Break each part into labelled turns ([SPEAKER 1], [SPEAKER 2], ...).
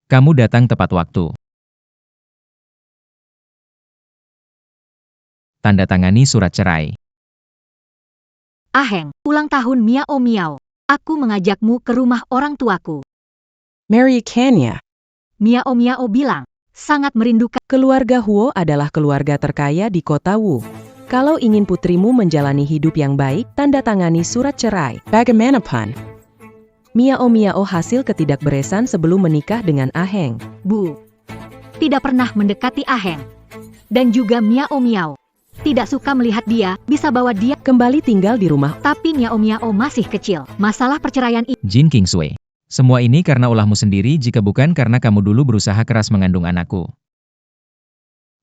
[SPEAKER 1] Kamu datang tepat waktu. Tanda tangani surat cerai.
[SPEAKER 2] Aheng, ulang tahun Miao Miao. Aku mengajakmu ke rumah orang tuaku.
[SPEAKER 3] Mary Kenya.
[SPEAKER 2] Miao Miao bilang, sangat merindukan.
[SPEAKER 3] Keluarga Huo adalah keluarga terkaya di kota Wu. Kalau ingin putrimu menjalani hidup yang baik, tanda tangani surat cerai. Bagaimanapun, Miao Miao hasil ketidakberesan sebelum menikah dengan Aheng.
[SPEAKER 2] Bu. Tidak pernah mendekati Aheng. Dan juga Miao Miao. Tidak suka melihat dia, bisa bawa dia.
[SPEAKER 3] Kembali tinggal di rumah.
[SPEAKER 2] Tapi Miao Miao masih kecil. Masalah perceraian ini.
[SPEAKER 1] Jin Kingsway. Semua ini karena ulahmu sendiri jika bukan karena kamu dulu berusaha keras mengandung anakku.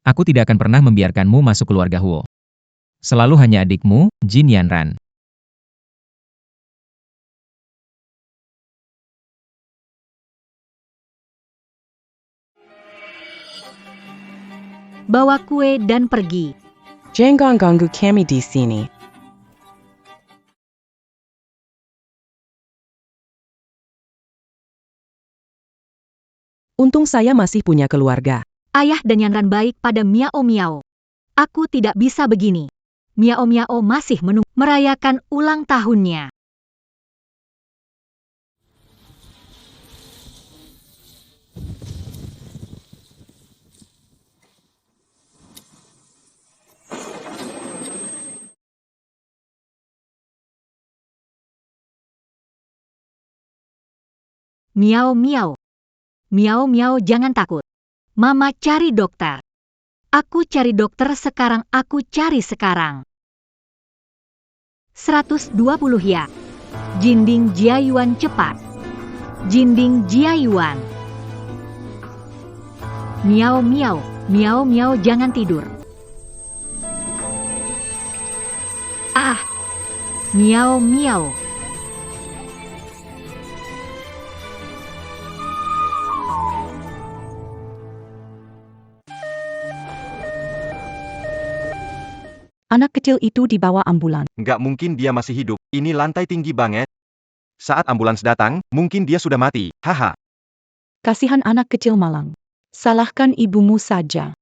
[SPEAKER 1] Aku tidak akan pernah membiarkanmu masuk keluarga Huo. Selalu hanya adikmu, Jin Yanran.
[SPEAKER 2] Bawa kue dan pergi.
[SPEAKER 3] Jangan ganggu kami di sini. Untung saya masih punya keluarga.
[SPEAKER 2] Ayah dan Yanran baik pada Miao Miao. Aku tidak bisa begini. Miao Miao masih merayakan ulang tahunnya. Miao Miao. Miao Miao jangan takut. Mama cari dokter. Aku cari dokter sekarang, aku cari sekarang. 120 ya. Jinding Jiayuan cepat. Jinding Jiayuan. Miao Miao. Miao Miao jangan tidur. Ah. Miao Miao.
[SPEAKER 3] Anak kecil itu dibawa ambulan.
[SPEAKER 4] Nggak mungkin dia masih hidup, ini lantai tinggi banget. Saat ambulans datang, mungkin dia sudah mati, haha.
[SPEAKER 3] Kasihan anak kecil malang. Salahkan ibumu saja.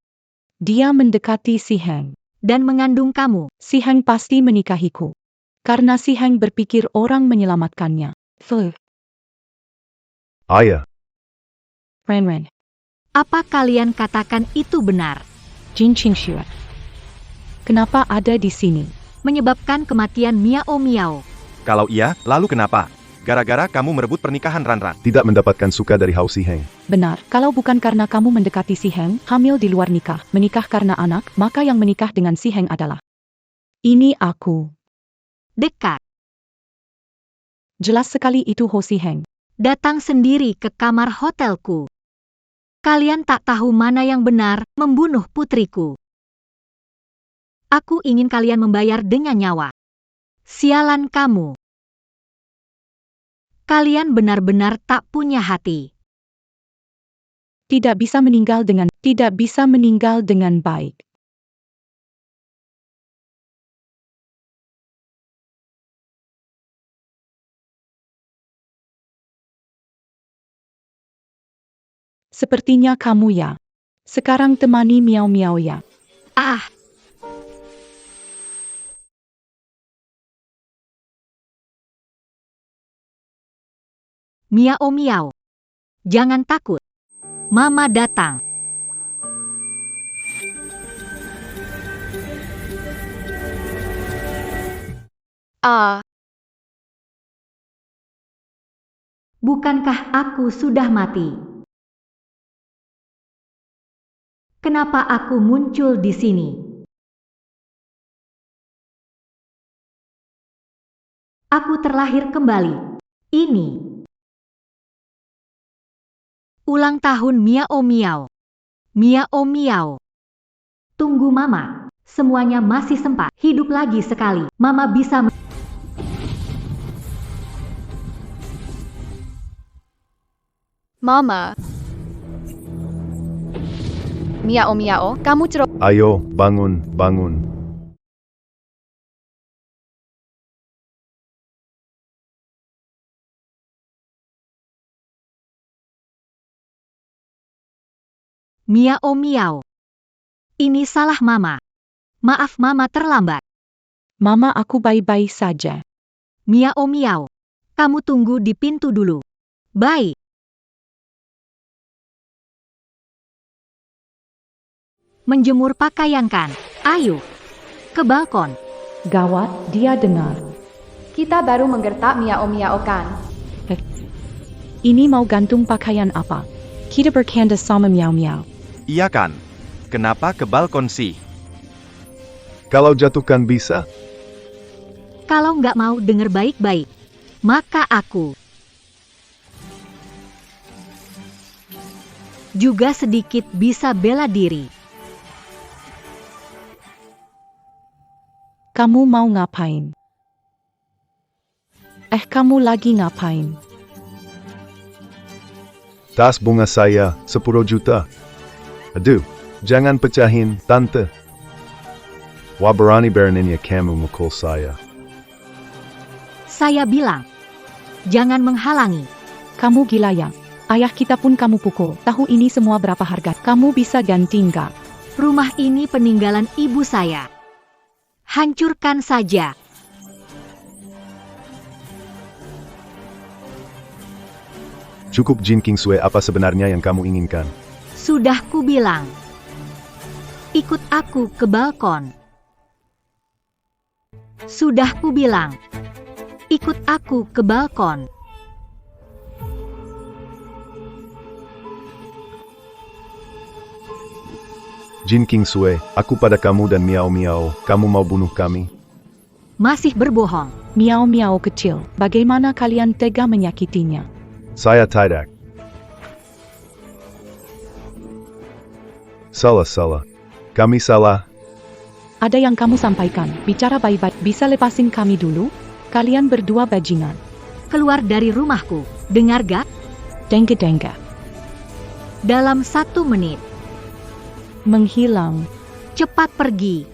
[SPEAKER 3] Dia mendekati si Heng.
[SPEAKER 2] Dan mengandung kamu.
[SPEAKER 3] Si Heng pasti menikahiku. Karena si Heng berpikir orang menyelamatkannya. Fuh.
[SPEAKER 5] Ayah.
[SPEAKER 3] Ren.
[SPEAKER 2] Apa kalian katakan itu benar?
[SPEAKER 3] Jin Qingxue. Kenapa ada di sini?
[SPEAKER 2] Menyebabkan kematian Miao Miao.
[SPEAKER 4] Kalau iya, lalu kenapa? Gara-gara kamu merebut pernikahan Ranran.
[SPEAKER 5] Tidak mendapatkan suka dari Hao Si Heng.
[SPEAKER 3] Benar, kalau bukan karena kamu mendekati si Heng, hamil di luar nikah, menikah karena anak, maka yang menikah dengan si Heng adalah ini aku.
[SPEAKER 2] Dekat.
[SPEAKER 3] Jelas sekali itu Ho Si Heng.
[SPEAKER 2] Datang sendiri ke kamar hotelku. Kalian tak tahu mana yang benar, membunuh putriku. Aku ingin kalian membayar dengan nyawa. Sialan kamu. Kalian benar-benar tak punya hati.
[SPEAKER 3] Tidak bisa meninggal dengan baik. Sepertinya kamu ya. Sekarang temani Miao Miao ya.
[SPEAKER 2] Ah. Miao Miao. Jangan takut. Mama datang. Bukankah aku sudah mati? Kenapa aku muncul di sini? Aku terlahir kembali. Ini ulang tahun Miao Miao. Miao Miao. Tunggu Mama. Semuanya masih sempat. Hidup lagi sekali. Mama bisa.
[SPEAKER 6] Mama. Miao Miao, kamu
[SPEAKER 5] Ayo, bangun.
[SPEAKER 2] Miao Miao. Ini salah Mama. Maaf Mama terlambat.
[SPEAKER 3] Mama, aku baik-baik saja.
[SPEAKER 2] Miao Miao. Kamu tunggu di pintu dulu. Baik. Menjemur pakaian kan? Ayo. Ke balkon.
[SPEAKER 3] Gawat, dia dengar.
[SPEAKER 6] Kita baru menggertak Miao Miao kan?
[SPEAKER 3] Ini mau gantung pakaian apa? Kita bercanda sama Miao Miao.
[SPEAKER 4] Iya kan? Kenapa ke balkon sih?
[SPEAKER 5] Kalau jatuhkan bisa?
[SPEAKER 2] Kalau nggak mau denger baik-baik, maka aku juga sedikit bisa bela diri.
[SPEAKER 3] Kamu mau ngapain? Kamu lagi ngapain?
[SPEAKER 5] Tas bunga saya, 10 juta. Aduh, jangan pecahin, Tante. Wah berani beraninya kamu mukul saya.
[SPEAKER 2] Saya bilang, jangan menghalangi.
[SPEAKER 3] Kamu gila ya? Ayah kita pun kamu pukul. Tahu ini semua berapa harga? Kamu bisa ganti nggak?
[SPEAKER 2] Rumah ini peninggalan ibu saya. Hancurkan saja.
[SPEAKER 5] Cukup Jin Kingsway, apa sebenarnya yang kamu inginkan?
[SPEAKER 2] Sudah kubilang. Ikut aku ke balkon. Sudah kubilang. Ikut aku ke balkon.
[SPEAKER 5] Jin Kingsway, aku pada kamu dan Miao Miao, kamu mau bunuh kami?
[SPEAKER 2] Masih berbohong.
[SPEAKER 3] Miao Miao kecil, bagaimana kalian tega menyakitinya?
[SPEAKER 5] Saya tidak. Salah. Kami salah.
[SPEAKER 3] Ada yang kamu sampaikan, bicara baik-baik, bisa lepasin kami dulu? Kalian berdua bajingan.
[SPEAKER 2] Keluar dari rumahku. Dengar gak?
[SPEAKER 3] Dengga-dengga.
[SPEAKER 2] Dalam 1 menit.
[SPEAKER 3] Menghilang.
[SPEAKER 2] Cepat pergi.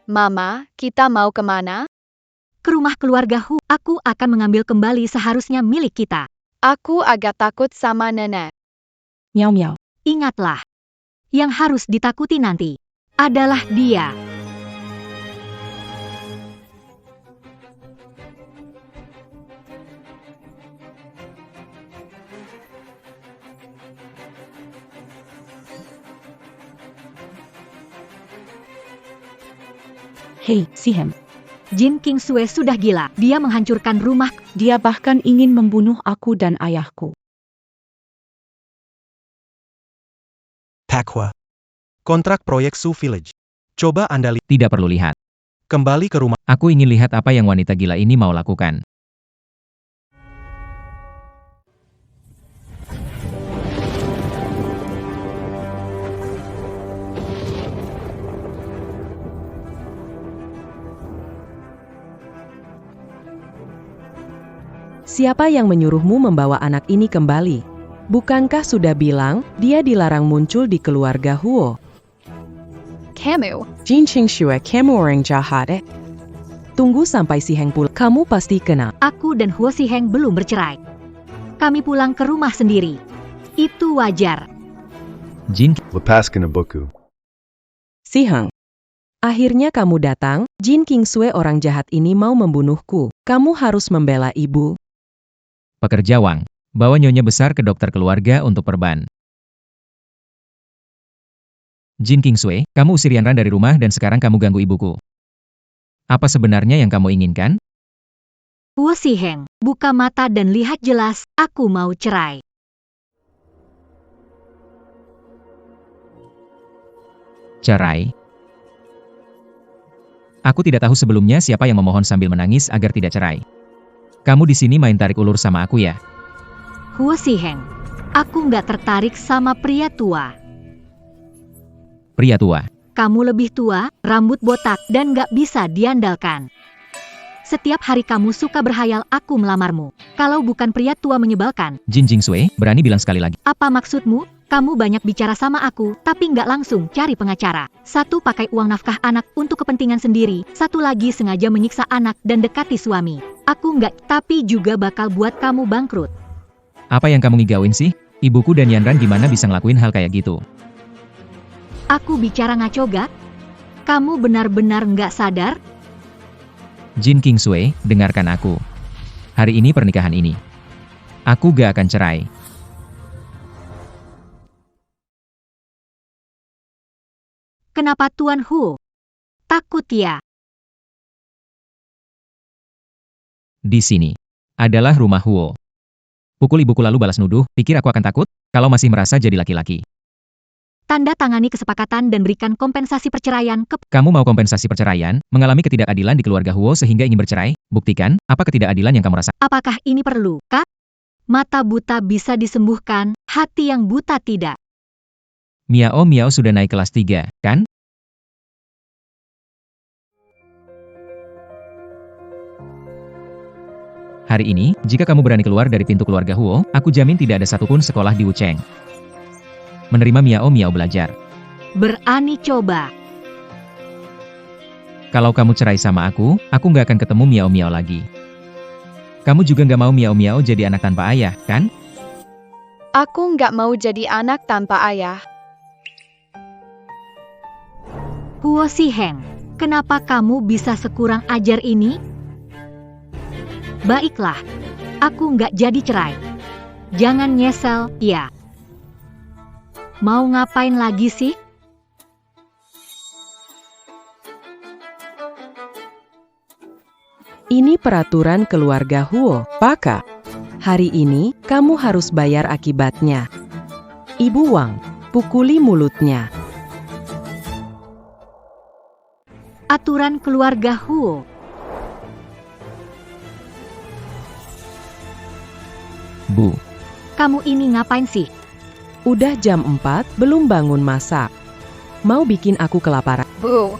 [SPEAKER 6] Mama, kita mau kemana?
[SPEAKER 2] Ke rumah keluarga Hu. Aku akan mengambil kembali seharusnya milik kita.
[SPEAKER 6] Aku agak takut sama nenek.
[SPEAKER 3] Miao Miao.
[SPEAKER 2] Ingatlah. Yang harus ditakuti nanti adalah dia.
[SPEAKER 3] Hei, Sihem.
[SPEAKER 2] Jin Kingsway sudah gila. Dia menghancurkan rumah.
[SPEAKER 3] Dia bahkan ingin membunuh aku dan ayahku.
[SPEAKER 4] Pakhwa. Kontrak proyek Su Village. Coba Anda lihat.
[SPEAKER 1] Tidak perlu lihat.
[SPEAKER 4] Kembali ke rumah.
[SPEAKER 1] Aku ingin lihat apa yang wanita gila ini mau lakukan.
[SPEAKER 3] Siapa yang menyuruhmu membawa anak ini kembali? Bukankah sudah bilang, dia dilarang muncul di keluarga Huo?
[SPEAKER 6] Kamu,
[SPEAKER 3] Jin Qingxue, kamu orang jahat. Tunggu sampai si Heng pulang, kamu pasti kena.
[SPEAKER 2] Aku dan Huo Si Heng belum bercerai. Kami pulang ke rumah sendiri. Itu wajar.
[SPEAKER 1] Jin
[SPEAKER 5] Lepaskan buku.
[SPEAKER 3] Si Heng. Akhirnya kamu datang, Jin Kingsway orang jahat ini mau membunuhku. Kamu harus membela ibu.
[SPEAKER 1] pekerja Wang, bawa nyonya besar ke dokter keluarga untuk perban. Jin Kingsway, kamu usir Yanran dari rumah dan sekarang kamu ganggu ibuku. Apa sebenarnya yang kamu inginkan?
[SPEAKER 2] Huo Si Heng, buka mata dan lihat jelas, aku mau cerai.
[SPEAKER 1] Cerai? Aku tidak tahu sebelumnya siapa yang memohon sambil menangis agar tidak cerai. Kamu di sini main tarik ulur sama aku ya?
[SPEAKER 2] Huo Si Heng, aku nggak tertarik sama pria tua.
[SPEAKER 1] Pria tua.
[SPEAKER 2] Kamu lebih tua, rambut botak, dan nggak bisa diandalkan. Setiap hari kamu suka berhayal aku melamarmu. Kalau bukan pria tua menyebalkan.
[SPEAKER 1] Jin Kingsway, berani bilang sekali lagi.
[SPEAKER 2] Apa maksudmu? Kamu banyak bicara sama aku, tapi nggak langsung cari pengacara. Satu pakai uang nafkah anak untuk kepentingan sendiri, satu lagi sengaja menyiksa anak dan dekati suami. Aku nggak, tapi juga bakal buat kamu bangkrut.
[SPEAKER 1] Apa yang kamu ngigauin sih? Ibuku dan Yanran gimana bisa ngelakuin hal kayak gitu?
[SPEAKER 2] Aku bicara ngaco gak? Kamu benar-benar nggak sadar?
[SPEAKER 1] Jin Kingsway, dengarkan aku. Hari ini pernikahan ini. Aku gak akan cerai.
[SPEAKER 2] Kenapa Tuan Hu? Takut ya?
[SPEAKER 1] Di sini adalah rumah Huo. Pukul ibuku lalu balas nuduh, pikir aku akan takut? Kalau masih merasa jadi laki-laki.
[SPEAKER 2] Tanda tangani kesepakatan dan berikan kompensasi perceraian ke...
[SPEAKER 1] Kamu mau kompensasi perceraian, mengalami ketidakadilan di keluarga Huo sehingga ingin bercerai? Buktikan, apa ketidakadilan yang kamu rasa?
[SPEAKER 2] Apakah ini perlu, Kak? Mata buta bisa disembuhkan, hati yang buta tidak.
[SPEAKER 1] Miao sudah naik kelas 3, kan? Hari ini, jika kamu berani keluar dari pintu keluarga Huo, aku jamin tidak ada satupun sekolah di Wucheng menerima Miao belajar.
[SPEAKER 2] Berani coba.
[SPEAKER 1] Kalau kamu cerai sama aku nggak akan ketemu Miao lagi. Kamu juga nggak mau Miao jadi anak tanpa ayah, kan?
[SPEAKER 6] Aku nggak mau jadi anak tanpa ayah.
[SPEAKER 2] Huo Siheng, kenapa kamu bisa sekurang ajar ini? Baiklah, aku nggak jadi cerai. Jangan nyesel, ya. Mau ngapain lagi sih?
[SPEAKER 3] Ini peraturan keluarga Huo, Paka. Hari ini, kamu harus bayar akibatnya. Ibu Wang, pukuli mulutnya.
[SPEAKER 2] Aturan keluarga Huo.
[SPEAKER 1] Bu,
[SPEAKER 2] Kamu ini ngapain sih?
[SPEAKER 3] Udah jam 4, belum bangun masak. Mau bikin aku kelaparan?
[SPEAKER 6] Bu,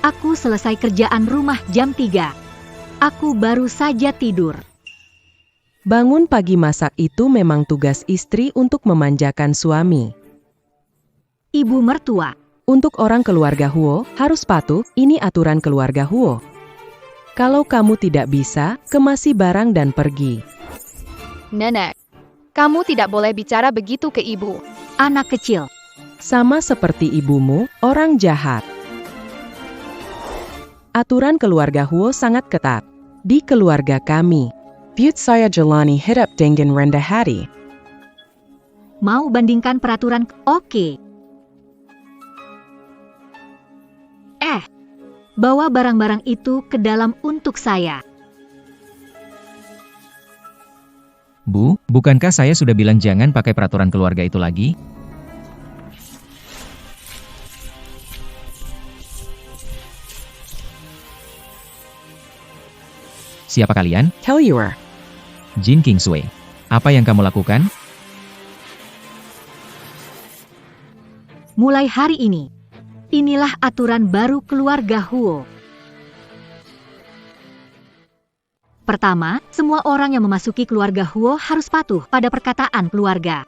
[SPEAKER 2] Aku selesai kerjaan rumah jam 3. Aku baru saja tidur.
[SPEAKER 3] Bangun pagi masak itu memang tugas istri untuk memanjakan suami.
[SPEAKER 2] Ibu mertua,
[SPEAKER 3] Untuk orang keluarga Huo, harus patuh, ini aturan keluarga Huo. Kalau kamu tidak bisa, kemasi barang dan pergi.
[SPEAKER 6] nenek. Kamu tidak boleh bicara begitu ke ibu.
[SPEAKER 2] anak kecil.
[SPEAKER 3] Sama seperti ibumu, orang jahat. Aturan keluarga Huo sangat ketat. Di keluarga kami, Bute saya jalani hidup dengan rendah hati.
[SPEAKER 2] Mau bandingkan peraturan? Oke. Bawa barang-barang itu ke dalam untuk saya.
[SPEAKER 1] Bu, bukankah saya sudah bilang jangan pakai peraturan keluarga itu lagi? Siapa kalian?
[SPEAKER 3] Helluer,
[SPEAKER 1] Jin Kingsway. Apa yang kamu lakukan?
[SPEAKER 2] Mulai hari ini, inilah aturan baru keluarga Huo. Pertama, semua orang yang memasuki keluarga Huo harus patuh pada perkataan keluarga.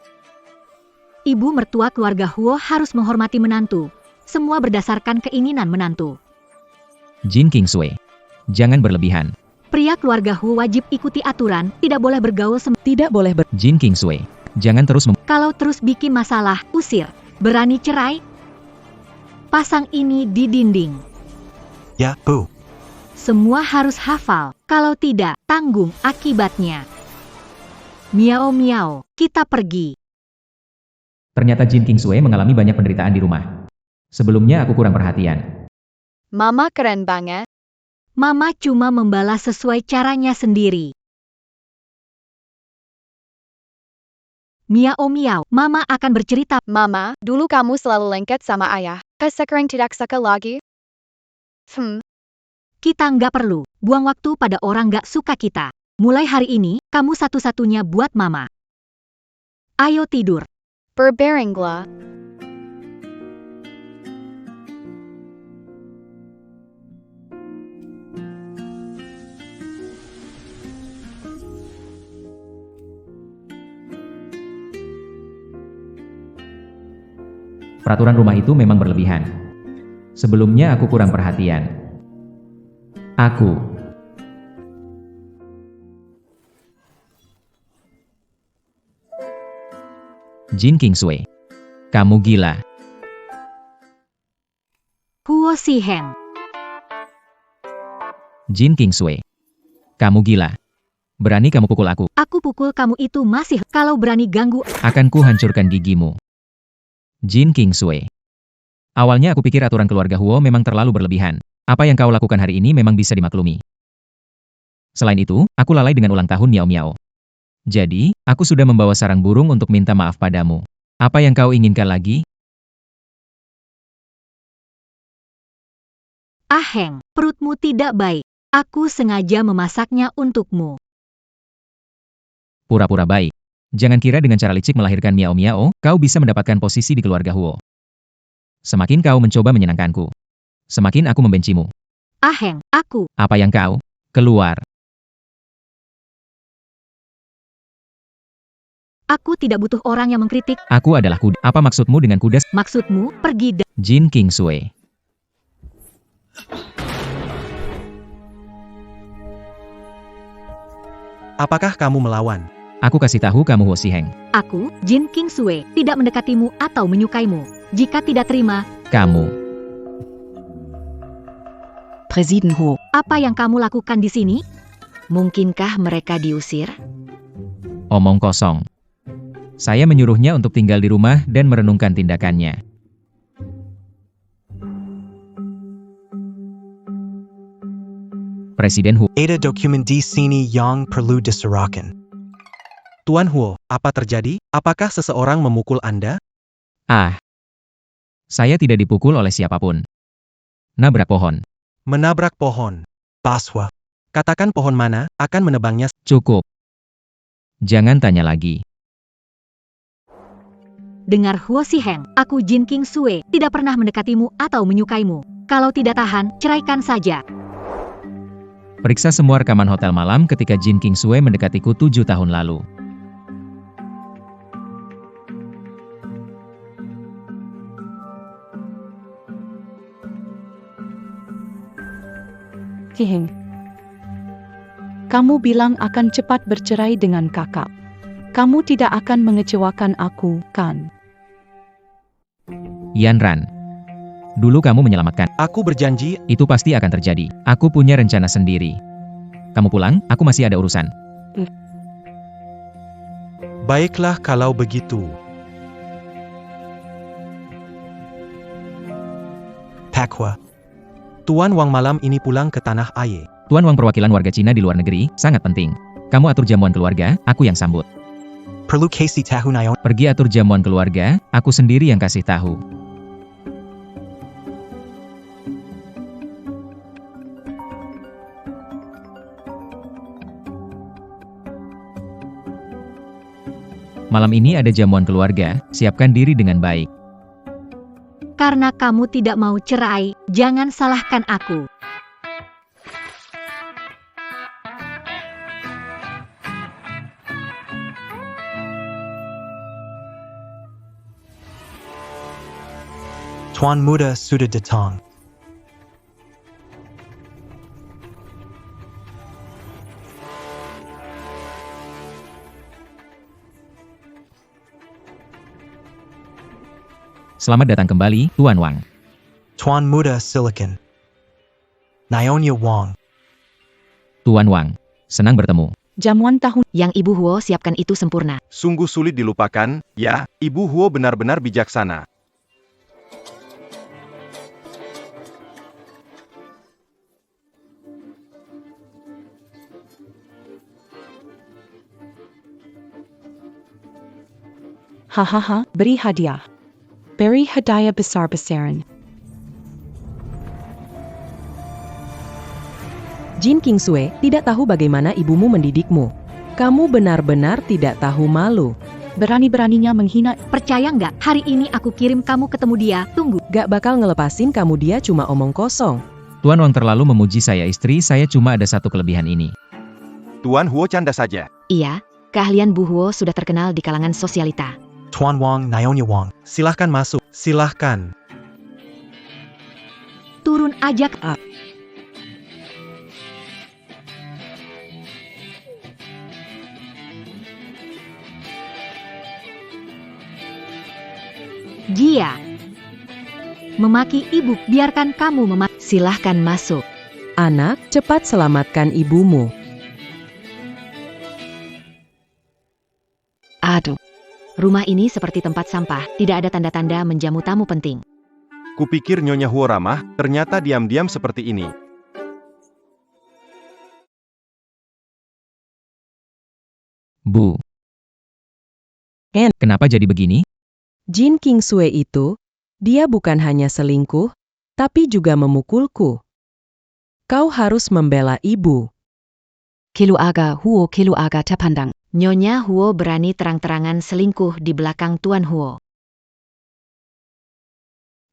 [SPEAKER 2] Ibu mertua keluarga Huo harus menghormati menantu. Semua berdasarkan keinginan menantu.
[SPEAKER 1] Jin Kingsway. Jangan berlebihan.
[SPEAKER 2] Pria keluarga Huo wajib ikuti aturan, tidak boleh bergaul
[SPEAKER 3] tidak boleh
[SPEAKER 1] Jin Kingsway. Jangan terus
[SPEAKER 2] Kalau terus bikin masalah, usir. Berani cerai? Pasang ini di dinding.
[SPEAKER 4] Ya, Bu.
[SPEAKER 2] Semua harus hafal, kalau tidak, tanggung akibatnya. Miao, kita pergi.
[SPEAKER 1] Ternyata Jin Kingsway mengalami banyak penderitaan di rumah. Sebelumnya aku kurang perhatian.
[SPEAKER 6] Mama keren banget.
[SPEAKER 2] Mama cuma membalas sesuai caranya sendiri. Miao, Mama akan bercerita.
[SPEAKER 6] Mama, dulu kamu selalu lengket sama ayah. Sekarang tidak suka lagi?
[SPEAKER 2] Kita nggak perlu buang waktu pada orang nggak suka kita. Mulai hari ini, kamu satu-satunya buat Mama. Ayo tidur.
[SPEAKER 6] Berbaringlah.
[SPEAKER 1] Peraturan rumah itu memang berlebihan. Sebelumnya aku kurang perhatian. Aku Jin Kingsway. Kamu gila.
[SPEAKER 2] Huo Si Heng.
[SPEAKER 1] Jin Kingsway. Kamu gila. Berani kamu pukul aku.
[SPEAKER 2] Aku pukul kamu itu masih kalau berani ganggu.
[SPEAKER 1] Akan ku hancurkan gigimu. Jin Kingsway. Awalnya aku pikir aturan keluarga Huo memang terlalu berlebihan. Apa yang kau lakukan hari ini memang bisa dimaklumi. Selain itu, aku lalai dengan ulang tahun Miao Miao. Jadi, aku sudah membawa sarang burung untuk minta maaf padamu. Apa yang kau inginkan lagi?
[SPEAKER 2] Aheng, perutmu tidak baik. Aku sengaja memasaknya untukmu.
[SPEAKER 1] Pura-pura baik. Jangan kira dengan cara licik melahirkan Miao Miao, kau bisa mendapatkan posisi di keluarga Huo. Semakin kau mencoba menyenangkanku, semakin aku membencimu.
[SPEAKER 2] Aheng, aku.
[SPEAKER 1] Apa yang kau? Keluar.
[SPEAKER 2] Aku tidak butuh orang yang mengkritik.
[SPEAKER 1] Aku adalah kuda. Apa maksudmu dengan kuda?
[SPEAKER 2] Maksudmu, pergi dan...
[SPEAKER 1] Jin Kingsway.
[SPEAKER 7] Apakah kamu melawan?
[SPEAKER 1] Aku kasih tahu kamu Huo Si Heng.
[SPEAKER 2] Aku, Jin Kingsway, tidak mendekatimu atau menyukaimu. Jika tidak terima,
[SPEAKER 1] Kamu.
[SPEAKER 8] Presiden Huo,
[SPEAKER 2] apa yang kamu lakukan di sini?
[SPEAKER 8] mungkinkah mereka diusir?
[SPEAKER 1] Omong kosong. Saya menyuruhnya untuk tinggal di rumah dan merenungkan tindakannya. Presiden Huo.
[SPEAKER 7] Ada dokumen di sini yang perlu diserahkan. Tuan Huo, apa terjadi? Apakah seseorang memukul Anda?
[SPEAKER 1] Ah. Saya tidak dipukul oleh siapapun. Nabrak pohon.
[SPEAKER 7] Menabrak pohon. Baswa. Katakan pohon mana, akan menebangnya.
[SPEAKER 1] Cukup. Jangan tanya lagi.
[SPEAKER 2] Dengar Huo Si Heng, aku Jin Kingsway, tidak pernah mendekatimu atau menyukaimu. Kalau tidak tahan, ceraikan saja.
[SPEAKER 1] Periksa semua rekaman hotel malam ketika Jin Kingsway mendekatiku 7 tahun lalu.
[SPEAKER 8] Heng. Kamu bilang akan cepat bercerai dengan kakak. Kamu tidak akan mengecewakan aku, kan?
[SPEAKER 1] Yan Ran. Dulu kamu menyelamatkan.
[SPEAKER 7] Aku berjanji,
[SPEAKER 1] Itu pasti akan terjadi. Aku punya rencana sendiri. Kamu pulang, aku masih ada urusan.
[SPEAKER 7] baiklah kalau begitu. Pakwa. Tuan Wang malam ini pulang ke tanah air.
[SPEAKER 1] Tuan Wang perwakilan warga Cina di luar negeri, sangat penting. Kamu atur jamuan keluarga, aku yang sambut.
[SPEAKER 7] Perlu kasih tahu Naon.
[SPEAKER 1] Pergi atur jamuan keluarga, aku sendiri yang kasih tahu. Malam ini ada jamuan keluarga, siapkan diri dengan baik.
[SPEAKER 2] Karena kamu tidak mau cerai, jangan salahkan aku.
[SPEAKER 7] Tuan muda sudah datang.
[SPEAKER 1] Selamat datang kembali, Tuan Wang.
[SPEAKER 7] Tuan muda silakan. Nyonya Wang.
[SPEAKER 1] Tuan Wang, senang bertemu.
[SPEAKER 8] Jamuan tahun
[SPEAKER 9] Yang Ibu Huo siapkan itu sempurna.
[SPEAKER 4] Sungguh sulit dilupakan, ya, Ibu Huo benar-benar bijaksana.
[SPEAKER 8] hahaha, beri hadiah. Beri hadiah besar-besaran.
[SPEAKER 3] Jin Kingsway tidak tahu bagaimana ibumu mendidikmu. Kamu benar-benar tidak tahu malu.
[SPEAKER 8] Berani-beraninya menghina.
[SPEAKER 2] Percaya nggak, hari ini aku kirim kamu ketemu dia, tunggu.
[SPEAKER 3] Gak bakal ngelepasin kamu, dia cuma omong kosong.
[SPEAKER 1] Tuan Wang terlalu memuji saya, istri saya cuma ada satu kelebihan ini.
[SPEAKER 4] Tuan Huo canda saja.
[SPEAKER 9] Iya, keahlian Bu Huo sudah terkenal di kalangan sosialita.
[SPEAKER 7] Tuan Wang, Nyonya Wang. Silahkan masuk. Silahkan.
[SPEAKER 2] Turun aja ke... Jia. Memaki ibu, biarkan kamu memaki.
[SPEAKER 9] Silahkan masuk.
[SPEAKER 3] Anak, cepat selamatkan ibumu.
[SPEAKER 9] Aduh. Rumah ini seperti tempat sampah, tidak ada tanda-tanda menjamu tamu penting.
[SPEAKER 4] Kupikir Nyonya Huo ramah, ternyata diam-diam seperti ini.
[SPEAKER 1] Bu. Kenapa jadi begini?
[SPEAKER 3] Jin Kingsue itu, dia bukan hanya selingkuh, tapi juga memukulku. Kau harus membela ibu.
[SPEAKER 9] Keluarga Huo keluarga terpandang. Nyonya Huo berani terang-terangan selingkuh di belakang Tuan Huo.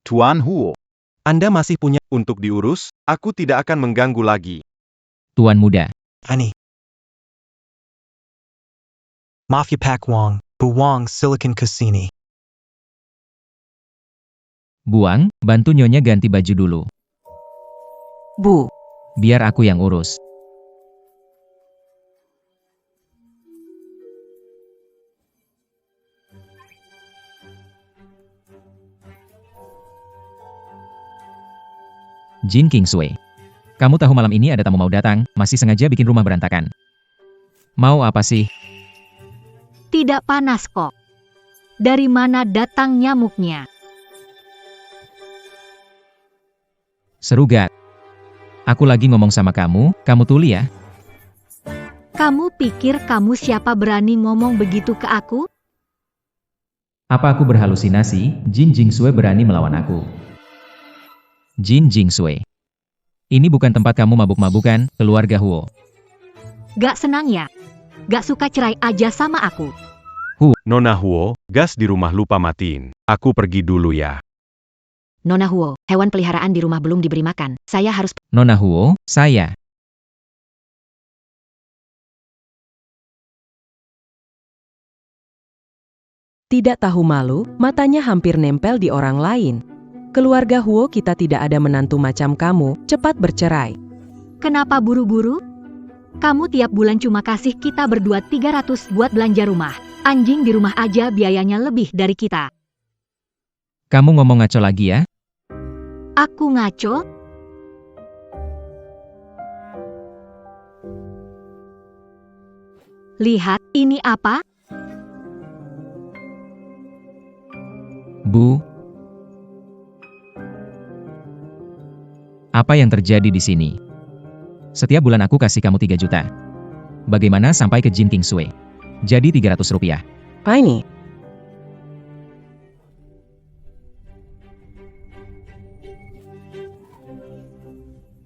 [SPEAKER 4] Tuan Huo,
[SPEAKER 7] Anda masih punya
[SPEAKER 4] untuk diurus, aku tidak akan mengganggu lagi.
[SPEAKER 1] Tuan muda.
[SPEAKER 7] Ani. Mafia Pak Wong, Buwang Silicon Cassini.
[SPEAKER 1] Buang, bantu Nyonya ganti baju dulu.
[SPEAKER 3] Bu,
[SPEAKER 1] Biar aku yang urus. Jin Kingsue. Kamu tahu malam ini ada tamu mau datang, masih sengaja bikin rumah berantakan. Mau apa sih?
[SPEAKER 2] Tidak panas kok. Dari mana datang nyamuknya?
[SPEAKER 1] Serugat. Aku lagi ngomong sama kamu tuli ya.
[SPEAKER 2] Kamu pikir kamu siapa berani ngomong begitu ke aku?
[SPEAKER 1] Apa aku berhalusinasi? Jin Jingsue berani melawan aku. Jin Jingsue. Ini bukan tempat kamu mabuk-mabukan, keluarga Huo.
[SPEAKER 2] Gak senang ya? Gak suka cerai aja sama aku?
[SPEAKER 4] Nona Huo, gas di rumah lupa matiin. Aku pergi dulu ya.
[SPEAKER 9] Nona Huo, hewan peliharaan di rumah belum diberi makan. Saya harus...
[SPEAKER 1] Nona Huo, saya.
[SPEAKER 3] tidak tahu malu, matanya hampir nempel di orang lain. Keluarga Huo kita tidak ada menantu macam kamu, cepat bercerai.
[SPEAKER 2] Kenapa buru-buru? Kamu tiap bulan cuma kasih kita berdua 300 buat belanja rumah. Anjing di rumah aja biayanya lebih dari kita.
[SPEAKER 1] Kamu ngomong ngaco lagi ya?
[SPEAKER 2] Aku ngaco? Lihat, ini apa?
[SPEAKER 1] Bu. Apa yang terjadi di sini? Setiap bulan aku kasih kamu 3 juta. Bagaimana sampai ke Jin Kingsue? Jadi 300 rupiah.
[SPEAKER 3] Ini.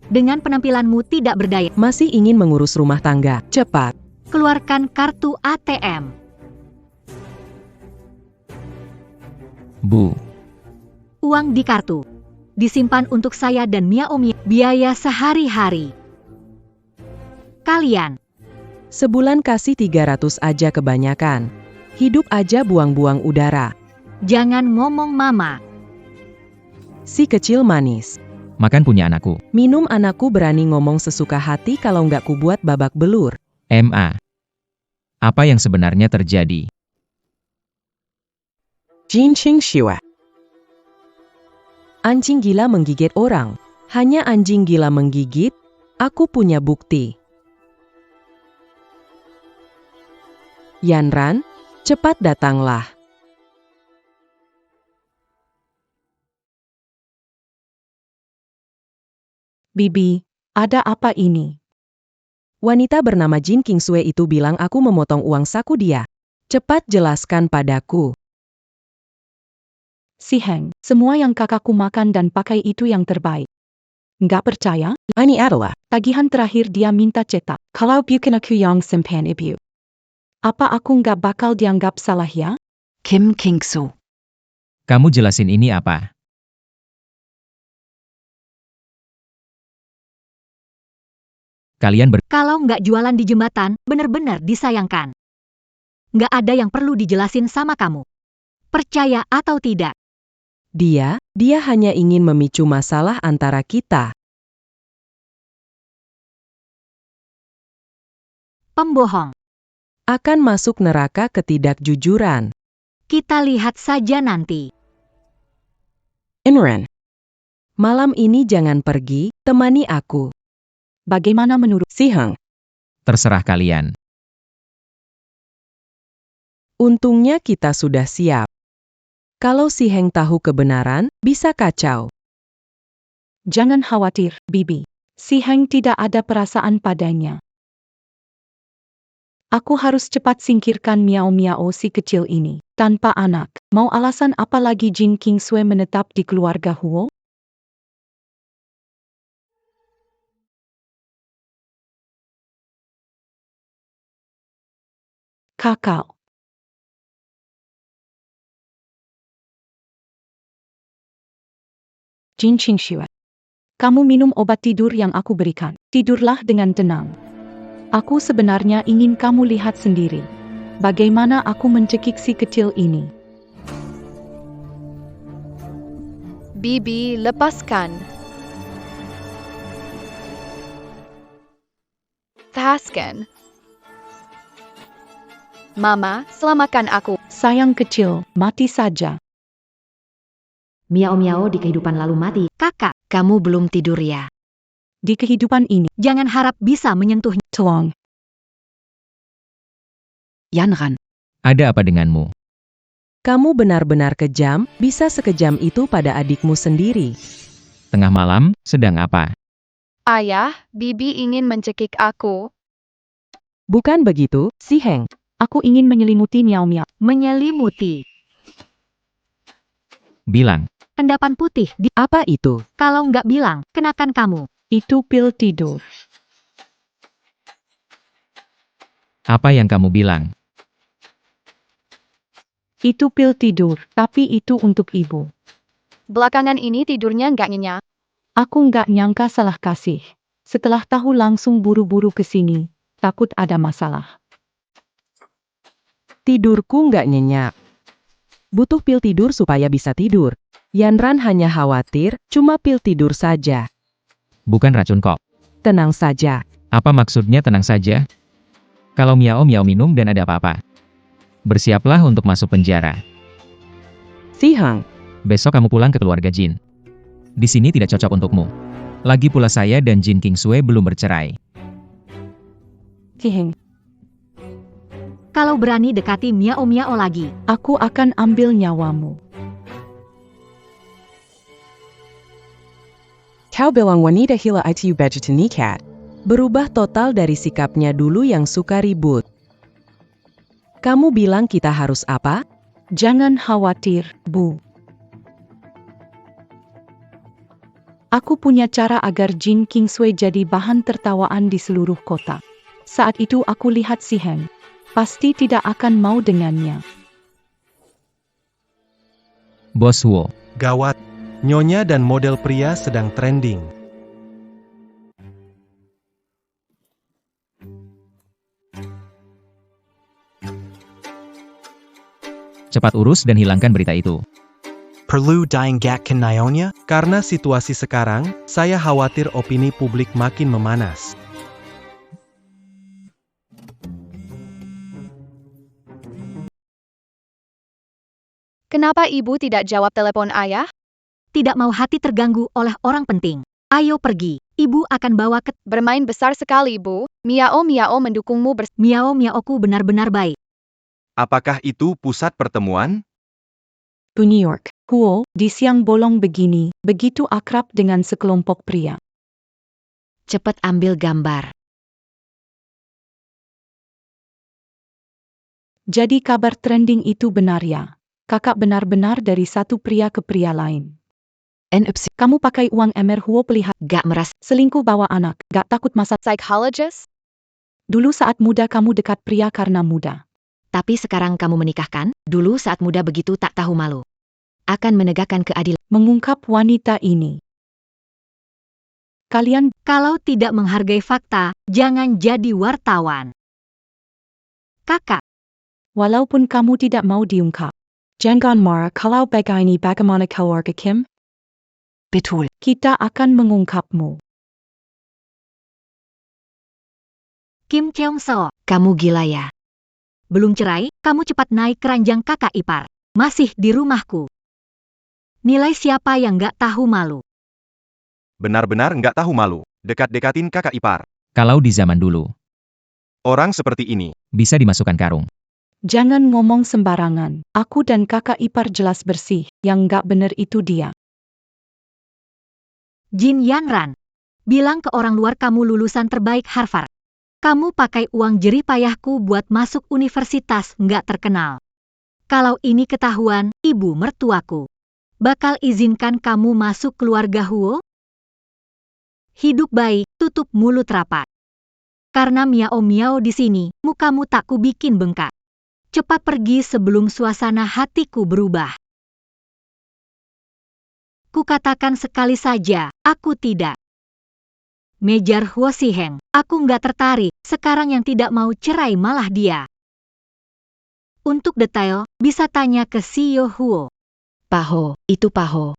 [SPEAKER 2] Dengan penampilanmu tidak berdaya,
[SPEAKER 3] Masih ingin mengurus rumah tangga, cepat.
[SPEAKER 2] keluarkan kartu ATM.
[SPEAKER 1] Bu.
[SPEAKER 2] Uang di kartu. Disimpan untuk saya dan Miaomi, biaya sehari-hari. Kalian.
[SPEAKER 3] Sebulan kasih 300 aja kebanyakan. Hidup aja buang-buang udara.
[SPEAKER 2] Jangan ngomong mama.
[SPEAKER 3] Si kecil manis.
[SPEAKER 1] Makan punya anakku.
[SPEAKER 3] Minum anakku berani ngomong sesuka hati kalau nggak kubuat babak belur.
[SPEAKER 1] MA. Apa yang sebenarnya terjadi?
[SPEAKER 3] Jin Xing Xue. Anjing gila menggigit orang. Hanya anjing gila menggigit, aku punya bukti. Yanran, cepat datanglah.
[SPEAKER 8] Bibi, ada apa ini?
[SPEAKER 3] Wanita bernama Jin Kingsue itu bilang aku memotong uang saku dia. Cepat jelaskan padaku.
[SPEAKER 8] Si Heng, semua yang kakakku makan dan pakai itu yang terbaik. Nggak percaya?
[SPEAKER 3] Ini adalah
[SPEAKER 8] Tagihan terakhir dia minta cetak. Kalau bukan aku yang simpan ibu. Apa aku nggak bakal dianggap salah ya?
[SPEAKER 9] Kim Kingsu.
[SPEAKER 1] Kamu jelasin ini apa? Kalian
[SPEAKER 2] Kalau nggak jualan di jembatan, bener-bener disayangkan. Nggak ada yang perlu dijelasin sama kamu. Percaya atau tidak?
[SPEAKER 3] dia hanya ingin memicu masalah antara kita.
[SPEAKER 2] Pembohong.
[SPEAKER 3] Akan masuk neraka ketidakjujuran.
[SPEAKER 2] Kita lihat saja nanti.
[SPEAKER 3] Inran. Malam ini jangan pergi, temani aku.
[SPEAKER 8] Bagaimana menurut
[SPEAKER 3] Si Heng.
[SPEAKER 1] Terserah kalian.
[SPEAKER 3] Untungnya kita sudah siap. Kalau si Heng tahu kebenaran, bisa kacau.
[SPEAKER 8] Jangan khawatir, Bibi. Si Heng tidak ada perasaan padanya. Aku harus cepat singkirkan Miao si kecil ini. Tanpa anak, mau alasan apa lagi Jin Kingsui menetap di keluarga Huo? Kakak. Jin Qingshui. Kamu minum obat tidur yang aku berikan. Tidurlah dengan tenang. Aku sebenarnya ingin kamu lihat sendiri. Bagaimana aku mencekik si kecil ini.
[SPEAKER 6] Bibi, lepaskan. Tahaskan. Mama, selamatkan aku.
[SPEAKER 8] Sayang kecil, mati saja.
[SPEAKER 9] Miao di kehidupan lalu mati.
[SPEAKER 2] Kakak,
[SPEAKER 9] Kamu belum tidur ya?
[SPEAKER 8] Di kehidupan ini,
[SPEAKER 2] jangan harap bisa menyentuhnya.
[SPEAKER 8] tolong.
[SPEAKER 9] Yanran.
[SPEAKER 1] Ada apa denganmu?
[SPEAKER 3] Kamu benar-benar kejam, bisa sekejam itu pada adikmu sendiri.
[SPEAKER 1] Tengah malam, sedang apa?
[SPEAKER 6] Ayah, Bibi ingin mencekik aku.
[SPEAKER 3] Bukan begitu, si Heng.
[SPEAKER 8] Aku ingin menyelimuti Miao.
[SPEAKER 2] Menyelimuti.
[SPEAKER 1] Bilang.
[SPEAKER 2] Endapan putih di...
[SPEAKER 3] Apa itu?
[SPEAKER 2] Kalau nggak bilang, kenakan kamu.
[SPEAKER 8] Itu pil tidur.
[SPEAKER 1] Apa yang kamu bilang?
[SPEAKER 8] Itu pil tidur, tapi itu untuk ibu.
[SPEAKER 6] Belakangan ini tidurnya nggak nyenyak.
[SPEAKER 8] Aku nggak nyangka salah kasih. Setelah tahu langsung buru-buru ke sini. Takut ada masalah.
[SPEAKER 3] Tidurku nggak nyenyak. Butuh pil tidur supaya bisa tidur. Yanran hanya khawatir, cuma pil tidur saja.
[SPEAKER 1] Bukan racun kok.
[SPEAKER 3] Tenang saja.
[SPEAKER 1] Apa maksudnya tenang saja? Kalau Miao minum dan ada apa-apa, bersiaplah untuk masuk penjara.
[SPEAKER 3] Si Heng.
[SPEAKER 1] Besok kamu pulang ke keluarga Jin. Di sini tidak cocok untukmu. Lagi pula saya dan Jin Kingsui belum bercerai.
[SPEAKER 8] Heng,
[SPEAKER 2] Kalau berani dekati Miao lagi,
[SPEAKER 8] aku akan ambil nyawamu.
[SPEAKER 3] Kau bilang wanita hila itu budget nikat. Berubah total dari sikapnya dulu yang suka ribut. Kamu bilang kita harus apa?
[SPEAKER 8] Jangan khawatir, Bu. Aku punya cara agar Jin Kingsui jadi bahan tertawaan di seluruh kota. Saat itu aku lihat si Heng. Pasti tidak akan mau dengannya.
[SPEAKER 1] Bos Huo.
[SPEAKER 7] Gawat, nyonya dan model pria sedang trending.
[SPEAKER 1] Cepat urus dan hilangkan berita itu.
[SPEAKER 7] Perlu diingatkan Nyonya? Karena situasi sekarang, saya khawatir opini publik makin memanas.
[SPEAKER 6] Kenapa ibu tidak jawab telepon ayah?
[SPEAKER 2] tidak mau hati terganggu oleh orang penting. Ayo pergi, ibu akan bawa ke...
[SPEAKER 6] Bermain besar sekali, Bu. Miao mendukungmu
[SPEAKER 2] Miao-ku benar-benar baik.
[SPEAKER 4] Apakah itu pusat pertemuan?
[SPEAKER 8] Bu New York, Huo, di siang bolong begini, begitu akrab dengan sekelompok pria.
[SPEAKER 9] Cepat ambil gambar.
[SPEAKER 8] Jadi kabar trending itu benar ya? Kakak benar-benar dari satu pria ke pria lain.
[SPEAKER 9] NFC.
[SPEAKER 8] Kamu pakai uang Emer Huo pelihara,
[SPEAKER 9] Gak merasa.
[SPEAKER 8] selingkuh bawa anak, gak takut masa.
[SPEAKER 6] psychologist?
[SPEAKER 8] Dulu saat muda kamu dekat pria karena muda.
[SPEAKER 9] Tapi sekarang kamu menikahkan, dulu saat muda begitu tak tahu malu. Akan menegakkan keadilan.
[SPEAKER 8] Mengungkap wanita ini. Kalian,
[SPEAKER 2] Kalau tidak menghargai fakta, jangan jadi wartawan. Kakak,
[SPEAKER 8] walaupun kamu tidak mau diungkap. Jangan marah kalau begini bagaimana keluarga Kim?
[SPEAKER 9] Betul.
[SPEAKER 8] Kita akan mengungkapmu.
[SPEAKER 2] Kim Cheong-seo,
[SPEAKER 9] Kamu gila ya?
[SPEAKER 2] belum cerai, kamu cepat naik keranjang kakak ipar. Masih di rumahku. Nilai siapa yang nggak tahu malu?
[SPEAKER 4] Benar-benar nggak tahu malu. Dekat-dekatin kakak ipar.
[SPEAKER 1] Kalau di zaman dulu,
[SPEAKER 4] Orang seperti ini.
[SPEAKER 1] bisa dimasukkan karung.
[SPEAKER 8] Jangan ngomong sembarangan. Aku dan kakak ipar jelas bersih. Yang nggak bener itu dia.
[SPEAKER 2] Jin Yanran. Bilang ke orang luar kamu lulusan terbaik Harvard. Kamu pakai uang jerih payahku buat masuk universitas nggak terkenal. Kalau ini ketahuan, ibu mertuaku bakal izinkan kamu masuk keluarga Huo? Hidup baik, tutup mulut rapat. Karena miao-miao di sini, mukamu tak ku bikin bengkak. Cepat pergi sebelum suasana hatiku berubah. Kukatakan sekali saja, aku tidak. Mejar Huo Siheng, aku nggak tertarik, sekarang yang tidak mau cerai malah dia. Untuk detail, bisa tanya ke CEO Huo.
[SPEAKER 9] Paho, itu Paho.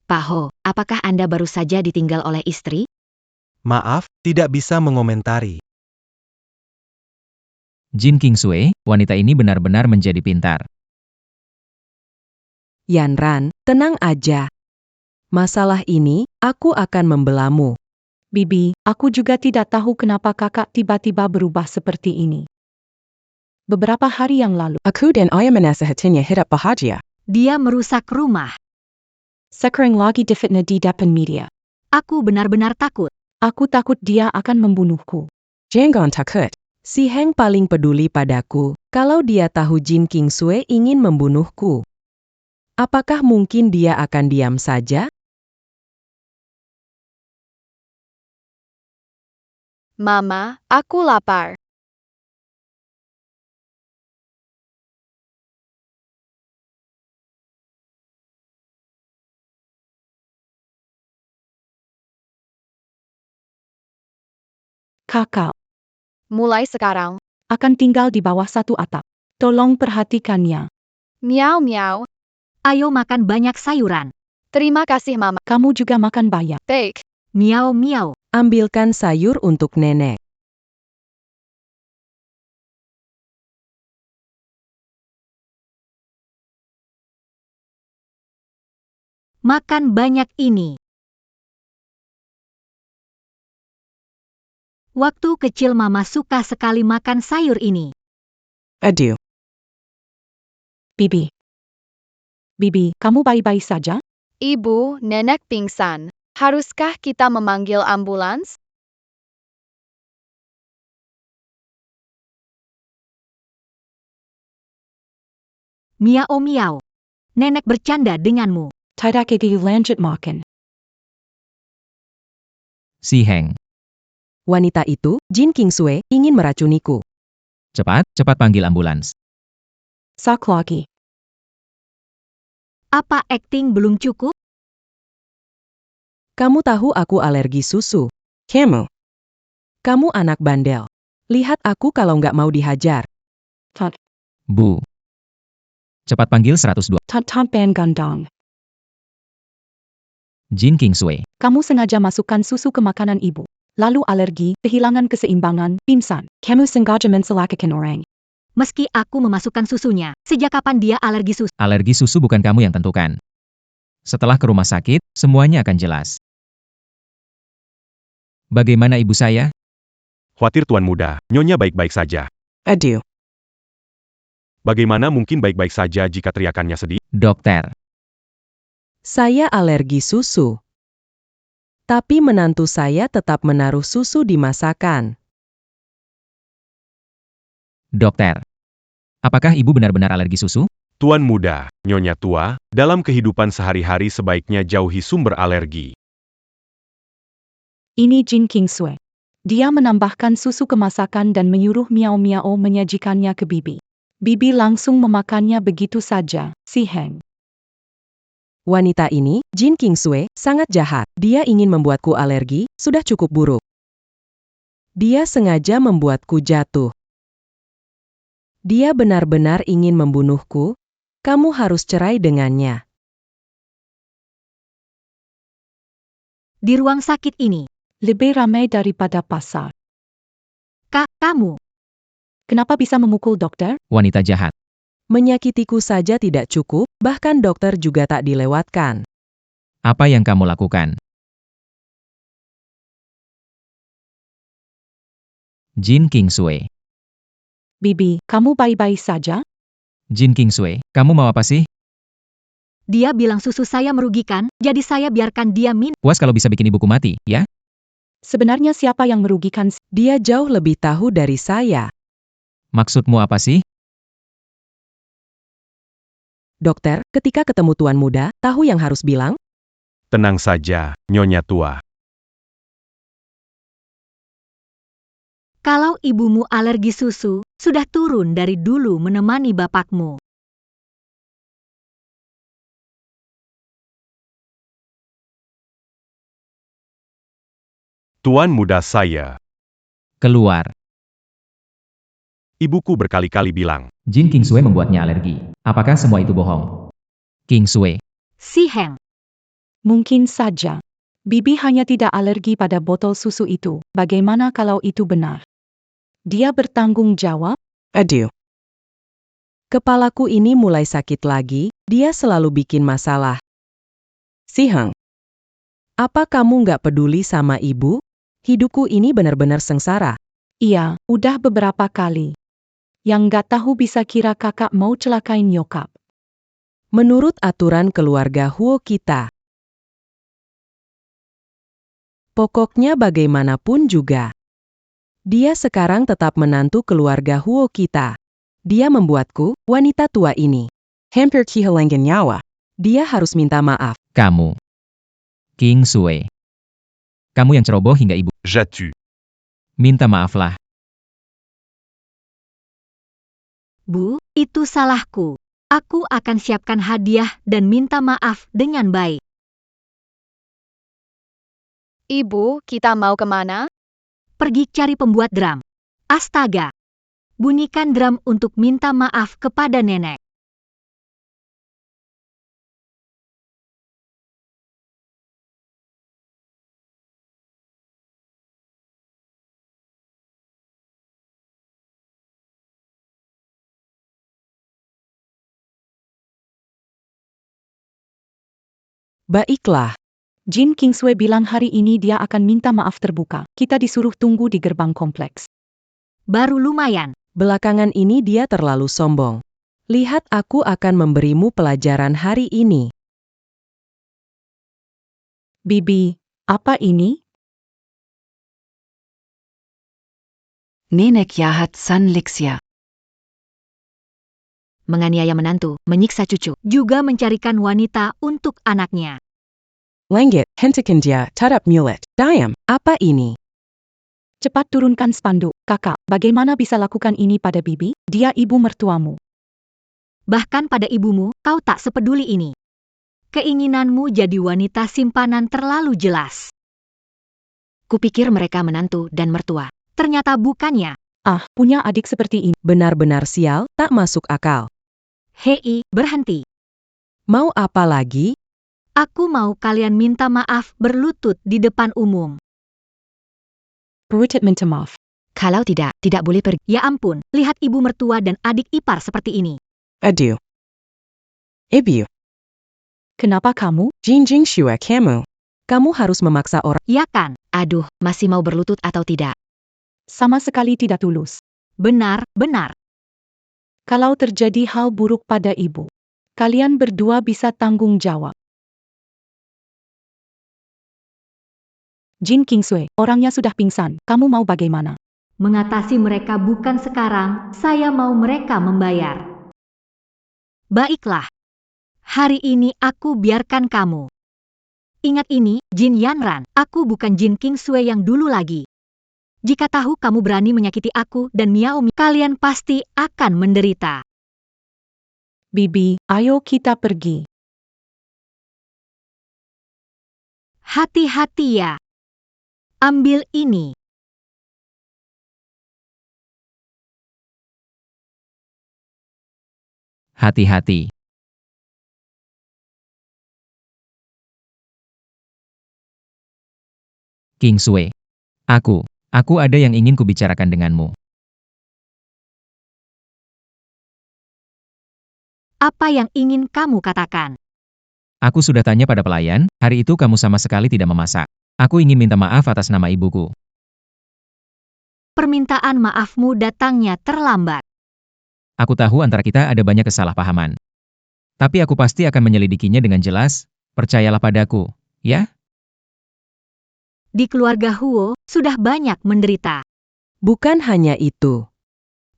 [SPEAKER 9] Paho, apakah Anda baru saja ditinggal oleh istri?
[SPEAKER 7] Maaf, tidak bisa mengomentari.
[SPEAKER 1] Jin Kingsue, wanita ini benar-benar menjadi pintar.
[SPEAKER 3] Yanran, tenang aja. Masalah ini, aku akan membelamu.
[SPEAKER 8] Bibi, aku juga tidak tahu kenapa kakak tiba-tiba berubah seperti ini. Beberapa hari yang lalu,
[SPEAKER 3] Aku dan ayah menasihatinya hidup bahagia.
[SPEAKER 2] Dia merusak rumah.
[SPEAKER 8] sekarang lagi difitnah di depan media.
[SPEAKER 2] Aku benar-benar takut.
[SPEAKER 8] Aku takut dia akan membunuhku.
[SPEAKER 3] Jangan takut. Si Heng paling peduli padaku, kalau dia tahu Jin Kingsue ingin membunuhku. Apakah mungkin dia akan diam saja?
[SPEAKER 6] Mama, aku lapar.
[SPEAKER 8] Kakak
[SPEAKER 6] Mulai sekarang,
[SPEAKER 8] akan tinggal di bawah satu atap. Tolong perhatikannya.
[SPEAKER 6] miau-miau.
[SPEAKER 2] Ayo makan banyak sayuran.
[SPEAKER 6] Terima kasih Mama.
[SPEAKER 8] Kamu juga makan banyak.
[SPEAKER 6] Baik.
[SPEAKER 2] Miau-miau.
[SPEAKER 3] Ambilkan sayur untuk nenek.
[SPEAKER 2] Makan banyak ini. Waktu kecil Mama suka sekali makan sayur ini.
[SPEAKER 3] Aduh.
[SPEAKER 8] Bibi. Bibi, kamu baik-baik saja?
[SPEAKER 6] Ibu, nenek pingsan. Haruskah kita memanggil ambulans?
[SPEAKER 2] Miau-miau. Nenek bercanda denganmu.
[SPEAKER 8] Tidak gigi lanjut makan.
[SPEAKER 1] Si Heng,
[SPEAKER 3] Wanita itu, Jin Kingsue, ingin meracuniku.
[SPEAKER 1] cepat panggil ambulans.
[SPEAKER 8] Sak lagi.
[SPEAKER 2] Apa akting belum cukup?
[SPEAKER 3] Kamu tahu aku alergi susu. Kamu anak bandel. Lihat aku kalau nggak mau dihajar.
[SPEAKER 1] Bu. Cepat panggil 102.
[SPEAKER 8] Tat ban gandang.
[SPEAKER 1] Jin Kingsue.
[SPEAKER 8] Kamu sengaja masukkan susu ke makanan ibu. Lalu alergi, kehilangan keseimbangan, pingsan. Kamu sengaja mencelakakan orang.
[SPEAKER 2] Meski aku memasukkan susunya, sejak kapan dia alergi susu?
[SPEAKER 1] Alergi susu bukan kamu yang tentukan. Setelah ke rumah sakit, semuanya akan jelas. Bagaimana ibu saya?
[SPEAKER 4] Khawatir Tuan Muda, Nyonya baik-baik saja.
[SPEAKER 3] Aduh.
[SPEAKER 4] Bagaimana mungkin baik-baik saja jika teriakannya sedih?
[SPEAKER 1] Dokter.
[SPEAKER 3] Saya alergi susu. Tapi menantu saya tetap menaruh susu di masakan.
[SPEAKER 1] Dokter. Apakah ibu benar-benar alergi susu?
[SPEAKER 4] Tuan Muda, Nyonya tua, dalam kehidupan sehari-hari sebaiknya jauhi sumber alergi.
[SPEAKER 8] Ini Jin Kingsue. Dia menambahkan susu ke masakan dan menyuruh miau-miau menyajikannya ke Bibi. Bibi langsung memakannya begitu saja, si Heng.
[SPEAKER 3] Wanita ini, Jin Kingsue, sangat jahat. Dia ingin membuatku alergi, sudah cukup buruk. Dia sengaja membuatku jatuh. Dia benar-benar ingin membunuhku. Kamu harus cerai dengannya.
[SPEAKER 2] Di ruang sakit ini.
[SPEAKER 8] Lebih ramai daripada pasar.
[SPEAKER 2] Kak, kamu.
[SPEAKER 8] Kenapa bisa memukul dokter?
[SPEAKER 1] Wanita jahat.
[SPEAKER 3] Menyakitiku saja tidak cukup, bahkan dokter juga tak dilewatkan.
[SPEAKER 1] Apa yang kamu lakukan? Jin Kingsway.
[SPEAKER 8] Bibi, kamu baik-baik saja?
[SPEAKER 1] Jin Kingsway, kamu mau apa sih?
[SPEAKER 2] Dia bilang susu saya merugikan, jadi saya biarkan dia minum.
[SPEAKER 1] Puas kalau bisa bikin ibuku mati, ya?
[SPEAKER 8] Sebenarnya siapa yang merugikan?
[SPEAKER 3] Dia jauh lebih tahu dari saya.
[SPEAKER 1] Maksudmu apa sih?
[SPEAKER 3] Dokter, ketika ketemu tuan muda, tahu yang harus bilang?
[SPEAKER 4] Tenang saja, Nyonya tua.
[SPEAKER 2] Kalau ibumu alergi susu, sudah turun dari dulu menemani bapakmu.
[SPEAKER 4] Tuan muda saya.
[SPEAKER 1] Keluar.
[SPEAKER 4] Ibuku berkali-kali bilang.
[SPEAKER 1] Jin Kingsway membuatnya alergi. Apakah semua itu bohong? Kingsway.
[SPEAKER 2] Si Heng.
[SPEAKER 8] Mungkin saja. Bibi hanya tidak alergi pada botol susu itu. Bagaimana kalau itu benar? Dia bertanggung jawab?
[SPEAKER 3] Aduh. Kepalaku ini mulai sakit lagi, dia selalu bikin masalah. Si Heng. Apa kamu nggak peduli sama ibu? Hidupku ini benar-benar sengsara.
[SPEAKER 8] Iya, udah beberapa kali. Yang nggak tahu bisa kira kakak mau celakain nyokap.
[SPEAKER 3] Menurut aturan keluarga Huo kita. Pokoknya bagaimanapun juga. Dia sekarang tetap menantu keluarga Huo kita. Dia membuatku, wanita tua ini, hampir kehilangan nyawa. Dia harus minta maaf.
[SPEAKER 1] Kamu. Kingsway. Kamu yang ceroboh hingga ibu.
[SPEAKER 4] Jatu.
[SPEAKER 1] Minta maaflah.
[SPEAKER 2] Bu, itu salahku. Aku akan siapkan hadiah dan minta maaf dengan baik.
[SPEAKER 6] Ibu, kita mau kemana?
[SPEAKER 2] Pergi cari pembuat drum. Astaga. Bunyikan drum untuk minta maaf kepada nenek.
[SPEAKER 3] Baiklah.
[SPEAKER 8] Jin Kingsway bilang hari ini dia akan minta maaf terbuka. Kita disuruh tunggu di gerbang kompleks.
[SPEAKER 2] Baru lumayan.
[SPEAKER 3] Belakangan ini dia terlalu sombong. Lihat, aku akan memberimu pelajaran hari ini.
[SPEAKER 8] Bibi, apa ini?
[SPEAKER 9] Nenek jahat San Lixia.
[SPEAKER 2] Menganiaya menantu, menyiksa cucu, juga mencarikan wanita untuk anaknya.
[SPEAKER 3] Langgit, hentikan dia, terhadap mulet. Diam, apa ini?
[SPEAKER 8] Cepat turunkan spanduk. Kakak, bagaimana bisa lakukan ini pada Bibi? Dia ibu mertuamu.
[SPEAKER 2] Bahkan pada ibumu, kau tak sepeduli ini. Keinginanmu jadi wanita simpanan terlalu jelas.
[SPEAKER 9] Kupikir mereka menantu dan mertua.
[SPEAKER 2] Ternyata bukannya.
[SPEAKER 8] Ah, punya adik seperti ini.
[SPEAKER 3] Benar-benar sial, tak masuk akal.
[SPEAKER 2] Hei, berhenti.
[SPEAKER 3] Mau apa lagi?
[SPEAKER 2] Aku mau kalian minta maaf berlutut di depan umum.
[SPEAKER 8] Berutit minta maaf.
[SPEAKER 9] Kalau tidak boleh pergi.
[SPEAKER 2] Ya ampun, lihat ibu mertua dan adik ipar seperti ini.
[SPEAKER 3] Aduh. Ibu,
[SPEAKER 8] Kenapa kamu?
[SPEAKER 3] Jing Shua kamu. Kamu harus memaksa orang.
[SPEAKER 2] Ya kan?
[SPEAKER 9] Aduh, masih mau berlutut atau tidak?
[SPEAKER 8] Sama sekali tidak tulus.
[SPEAKER 2] Benar, benar.
[SPEAKER 8] Kalau terjadi hal buruk pada ibu, kalian berdua bisa tanggung jawab. Jin Kingsway, orangnya sudah pingsan. Kamu mau bagaimana?
[SPEAKER 2] Mengatasi mereka bukan sekarang, saya mau mereka membayar. Baiklah. Hari ini aku biarkan kamu. Ingat ini, Jin Yanran, aku bukan Jin Kingsway yang dulu lagi. Jika tahu kamu berani menyakiti aku dan Miaomi, kalian pasti akan menderita.
[SPEAKER 8] Bibi, ayo kita pergi.
[SPEAKER 2] Hati-hati ya. Ambil ini.
[SPEAKER 1] Hati-hati. Kingsway. Aku ada yang ingin kubicarakan denganmu.
[SPEAKER 2] Apa yang ingin kamu katakan?
[SPEAKER 1] Aku sudah tanya pada pelayan, hari itu kamu sama sekali tidak memasak. Aku ingin minta maaf atas nama ibuku.
[SPEAKER 2] Permintaan maafmu datangnya terlambat.
[SPEAKER 1] Aku tahu antara kita ada banyak kesalahpahaman. Tapi aku pasti akan menyelidikinya dengan jelas, percayalah padaku, ya?
[SPEAKER 2] Di keluarga Huo, sudah banyak menderita.
[SPEAKER 3] Bukan hanya itu.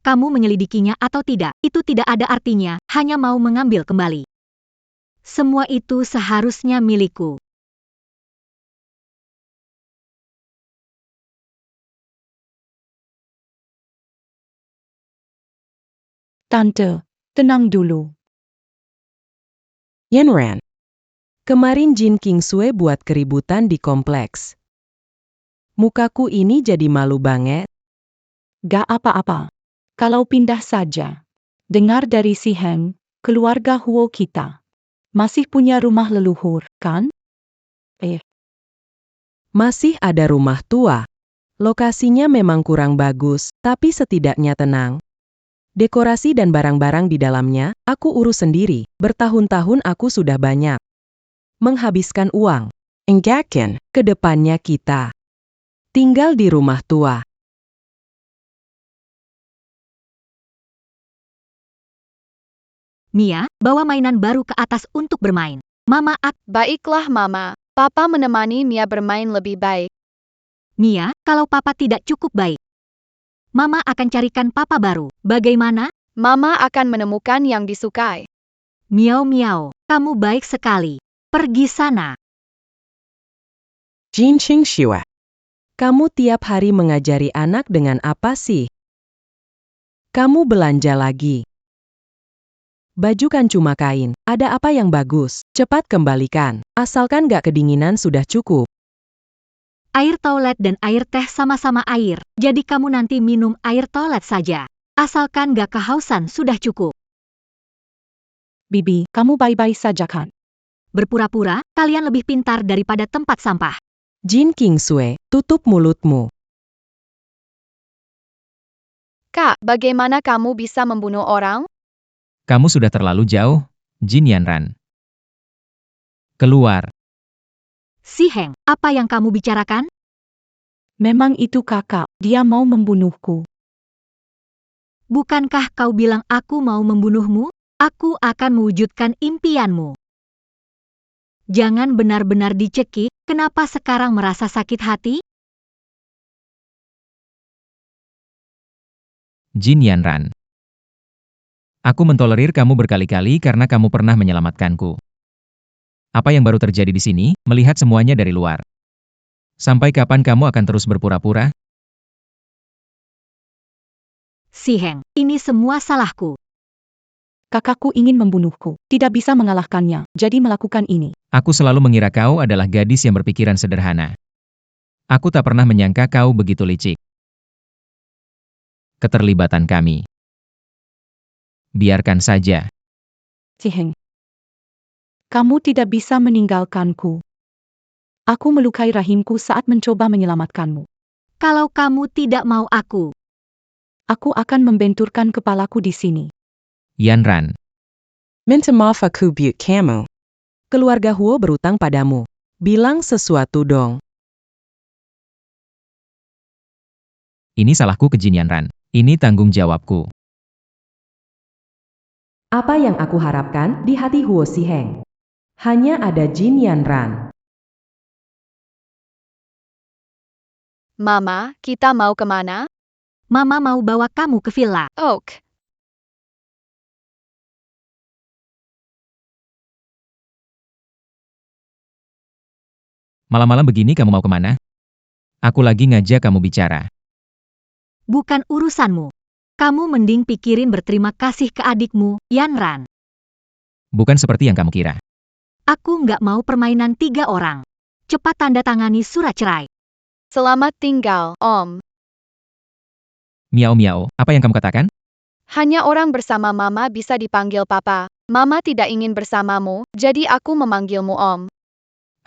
[SPEAKER 2] Kamu menyelidikinya atau tidak, itu tidak ada artinya, hanya mau mengambil kembali. Semua itu seharusnya milikku.
[SPEAKER 8] Tante, tenang dulu.
[SPEAKER 3] Yanran. Kemarin Jin Kingsue buat keributan di kompleks. Mukaku ini jadi malu banget.
[SPEAKER 8] Gak apa-apa. Kalau pindah saja. Dengar dari si Heng, keluarga Huo kita. Masih punya rumah leluhur, kan?
[SPEAKER 3] Masih ada rumah tua. Lokasinya memang kurang bagus, tapi setidaknya tenang. Dekorasi dan barang-barang di dalamnya, aku urus sendiri. Bertahun-tahun aku sudah banyak menghabiskan uang. Enggaken, ke depannya kita tinggal di rumah tua.
[SPEAKER 2] Mia, bawa mainan baru ke atas untuk bermain. Mama
[SPEAKER 6] Baiklah Mama, Papa menemani Mia bermain lebih baik.
[SPEAKER 2] Mia, kalau Papa tidak cukup baik, Mama akan carikan Papa baru. Bagaimana?
[SPEAKER 6] Mama akan menemukan yang disukai.
[SPEAKER 2] Miau, kamu baik sekali. Pergi sana.
[SPEAKER 3] Jin Qingxue. Kamu tiap hari mengajari anak dengan apa sih? Kamu belanja lagi. Baju kan cuma kain, ada apa yang bagus? Cepat kembalikan. Asalkan gak kedinginan sudah cukup.
[SPEAKER 2] Air toilet dan air teh sama-sama air, jadi kamu nanti minum air toilet saja. Asalkan gak kehausan sudah cukup.
[SPEAKER 8] Bibi, kamu baik-baik saja kan?
[SPEAKER 2] Berpura-pura, kalian lebih pintar daripada tempat sampah.
[SPEAKER 3] Jin Kingsue, tutup mulutmu.
[SPEAKER 6] Kak, bagaimana kamu bisa membunuh orang?
[SPEAKER 1] Kamu sudah terlalu jauh, Jin Yanran. Keluar.
[SPEAKER 2] Si Heng, apa yang kamu bicarakan?
[SPEAKER 8] Memang itu kakak, dia mau membunuhku.
[SPEAKER 2] Bukankah kau bilang aku mau membunuhmu? Aku akan mewujudkan impianmu. Jangan benar-benar dicekik, kenapa sekarang merasa sakit hati?
[SPEAKER 1] Jin Yanran. Aku mentolerir kamu berkali-kali karena kamu pernah menyelamatkanku. Apa yang baru terjadi di sini, melihat semuanya dari luar. Sampai kapan kamu akan terus berpura-pura?
[SPEAKER 2] Si Heng, ini semua salahku.
[SPEAKER 8] Kakakku ingin membunuhku, tidak bisa mengalahkannya, jadi melakukan ini.
[SPEAKER 1] Aku selalu mengira kau adalah gadis yang berpikiran sederhana. Aku tak pernah menyangka kau begitu licik. Keterlibatan kami. Biarkan saja.
[SPEAKER 8] Si Heng. Kamu tidak bisa meninggalkanku. Aku melukai rahimku saat mencoba menyelamatkanmu.
[SPEAKER 2] Kalau kamu tidak mau aku
[SPEAKER 8] akan membenturkan kepalaku di sini.
[SPEAKER 1] Yanran.
[SPEAKER 3] Minta maaf aku buat kamu. Keluarga Huo berutang padamu. Bilang sesuatu dong.
[SPEAKER 1] Ini salahku ke Jin Yanran. Ini tanggung jawabku.
[SPEAKER 3] Apa yang aku harapkan di hati Huo Si Heng? Hanya ada Jin Yanran.
[SPEAKER 6] Mama, kita mau kemana?
[SPEAKER 2] Mama mau bawa kamu ke villa.
[SPEAKER 6] Oak.
[SPEAKER 1] Malam-malam begini kamu mau kemana? Aku lagi ngajak kamu bicara.
[SPEAKER 2] Bukan urusanmu. Kamu mending pikirin berterima kasih ke adikmu, Yanran.
[SPEAKER 1] Bukan seperti yang kamu kira.
[SPEAKER 2] Aku nggak mau permainan 3 orang. Cepat tanda tangani surat cerai.
[SPEAKER 6] Selamat tinggal, Om.
[SPEAKER 1] Miau, apa yang kamu katakan?
[SPEAKER 6] Hanya orang bersama Mama bisa dipanggil Papa. Mama tidak ingin bersamamu, jadi aku memanggilmu Om.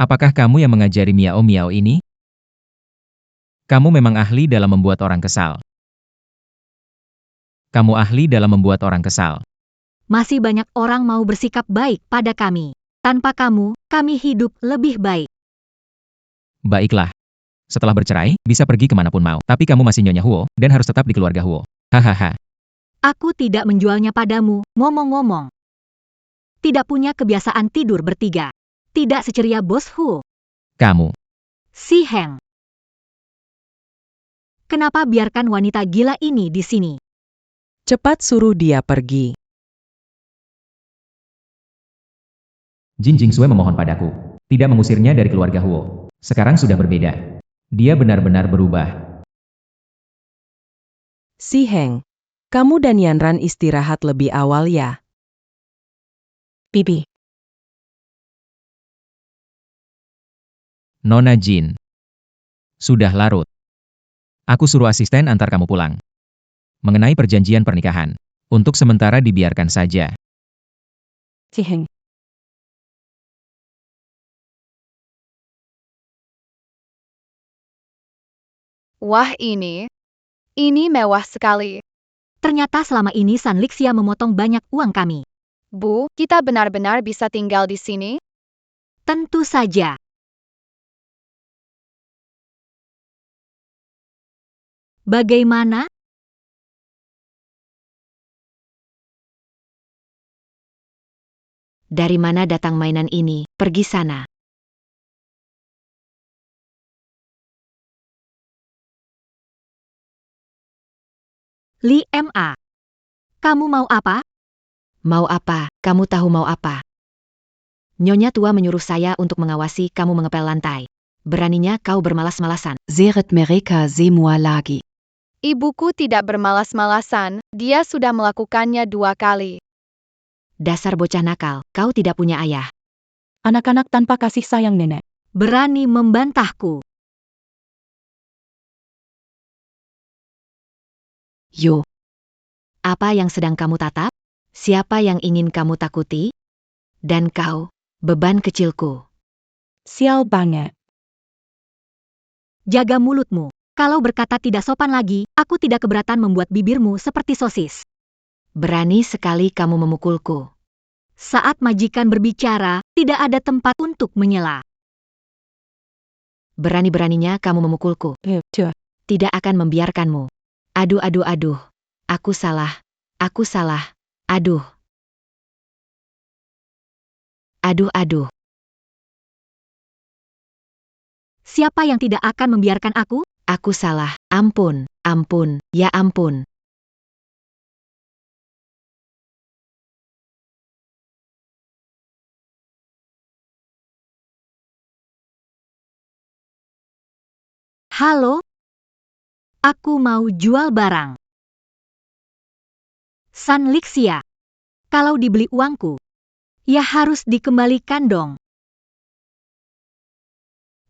[SPEAKER 1] Apakah kamu yang mengajari Miau ini? Kamu memang ahli dalam membuat orang kesal. Kamu ahli dalam membuat orang kesal.
[SPEAKER 2] Masih banyak orang mau bersikap baik pada kami. Tanpa kamu, kami hidup lebih baik.
[SPEAKER 1] Baiklah. Setelah bercerai, bisa pergi kemanapun mau. Tapi kamu masih Nyonya Huo, dan harus tetap di keluarga Huo. Hahaha.
[SPEAKER 2] Aku tidak menjualnya padamu, ngomong-ngomong. Tidak punya kebiasaan tidur bertiga. Tidak seceria Bos Huo.
[SPEAKER 1] Kamu.
[SPEAKER 2] Si Heng. Kenapa biarkan wanita gila ini di sini?
[SPEAKER 3] Cepat suruh dia pergi.
[SPEAKER 1] Jin Jingsue memohon padaku. Tidak mengusirnya dari keluarga Huo. Sekarang sudah berbeda. Dia benar-benar berubah.
[SPEAKER 3] Si Heng, kamu dan Yanran istirahat lebih awal ya.
[SPEAKER 8] Bibi.
[SPEAKER 1] Nona Jin. Sudah larut. Aku suruh asisten antar kamu pulang. Mengenai perjanjian pernikahan. Untuk sementara dibiarkan saja.
[SPEAKER 8] Si Heng.
[SPEAKER 6] Wah ini mewah sekali.
[SPEAKER 2] Ternyata selama ini San Lixia memotong banyak uang kami.
[SPEAKER 6] Bu, kita benar-benar bisa tinggal di sini?
[SPEAKER 2] Tentu saja. Bagaimana?
[SPEAKER 9] Dari mana datang mainan ini? Pergi sana.
[SPEAKER 2] Li Ma. Kamu mau apa?
[SPEAKER 9] Mau apa? Kamu tahu mau apa? Nyonya tua menyuruh saya untuk mengawasi kamu mengepel lantai. Beraninya kau bermalas-malasan. Zeret mereka semua lagi.
[SPEAKER 6] Ibuku tidak bermalas-malasan, dia sudah melakukannya 2 kali.
[SPEAKER 9] Dasar bocah nakal, kau tidak punya ayah.
[SPEAKER 8] Anak-anak tanpa kasih sayang nenek.
[SPEAKER 2] Berani membantahku.
[SPEAKER 9] Yo. Apa yang sedang kamu tatap? Siapa yang ingin kamu takuti? Dan kau, beban kecilku.
[SPEAKER 8] Sial banget.
[SPEAKER 2] Jaga mulutmu. Kalau berkata tidak sopan lagi, aku tidak keberatan membuat bibirmu seperti sosis.
[SPEAKER 9] Berani sekali kamu memukulku.
[SPEAKER 2] Saat majikan berbicara, tidak ada tempat untuk menyela.
[SPEAKER 9] Berani-beraninya kamu memukulku. Tidak akan membiarkanmu. Aduh, aduh, aduh. Aku salah. Aku salah. Aduh. Aduh, aduh.
[SPEAKER 2] Siapa yang tidak akan membiarkan aku?
[SPEAKER 9] Aku salah. Ampun, ampun, ya ampun.
[SPEAKER 2] Halo? Aku mau jual barang. San Lixia. Kalau dibeli uangku, ya harus dikembalikan dong.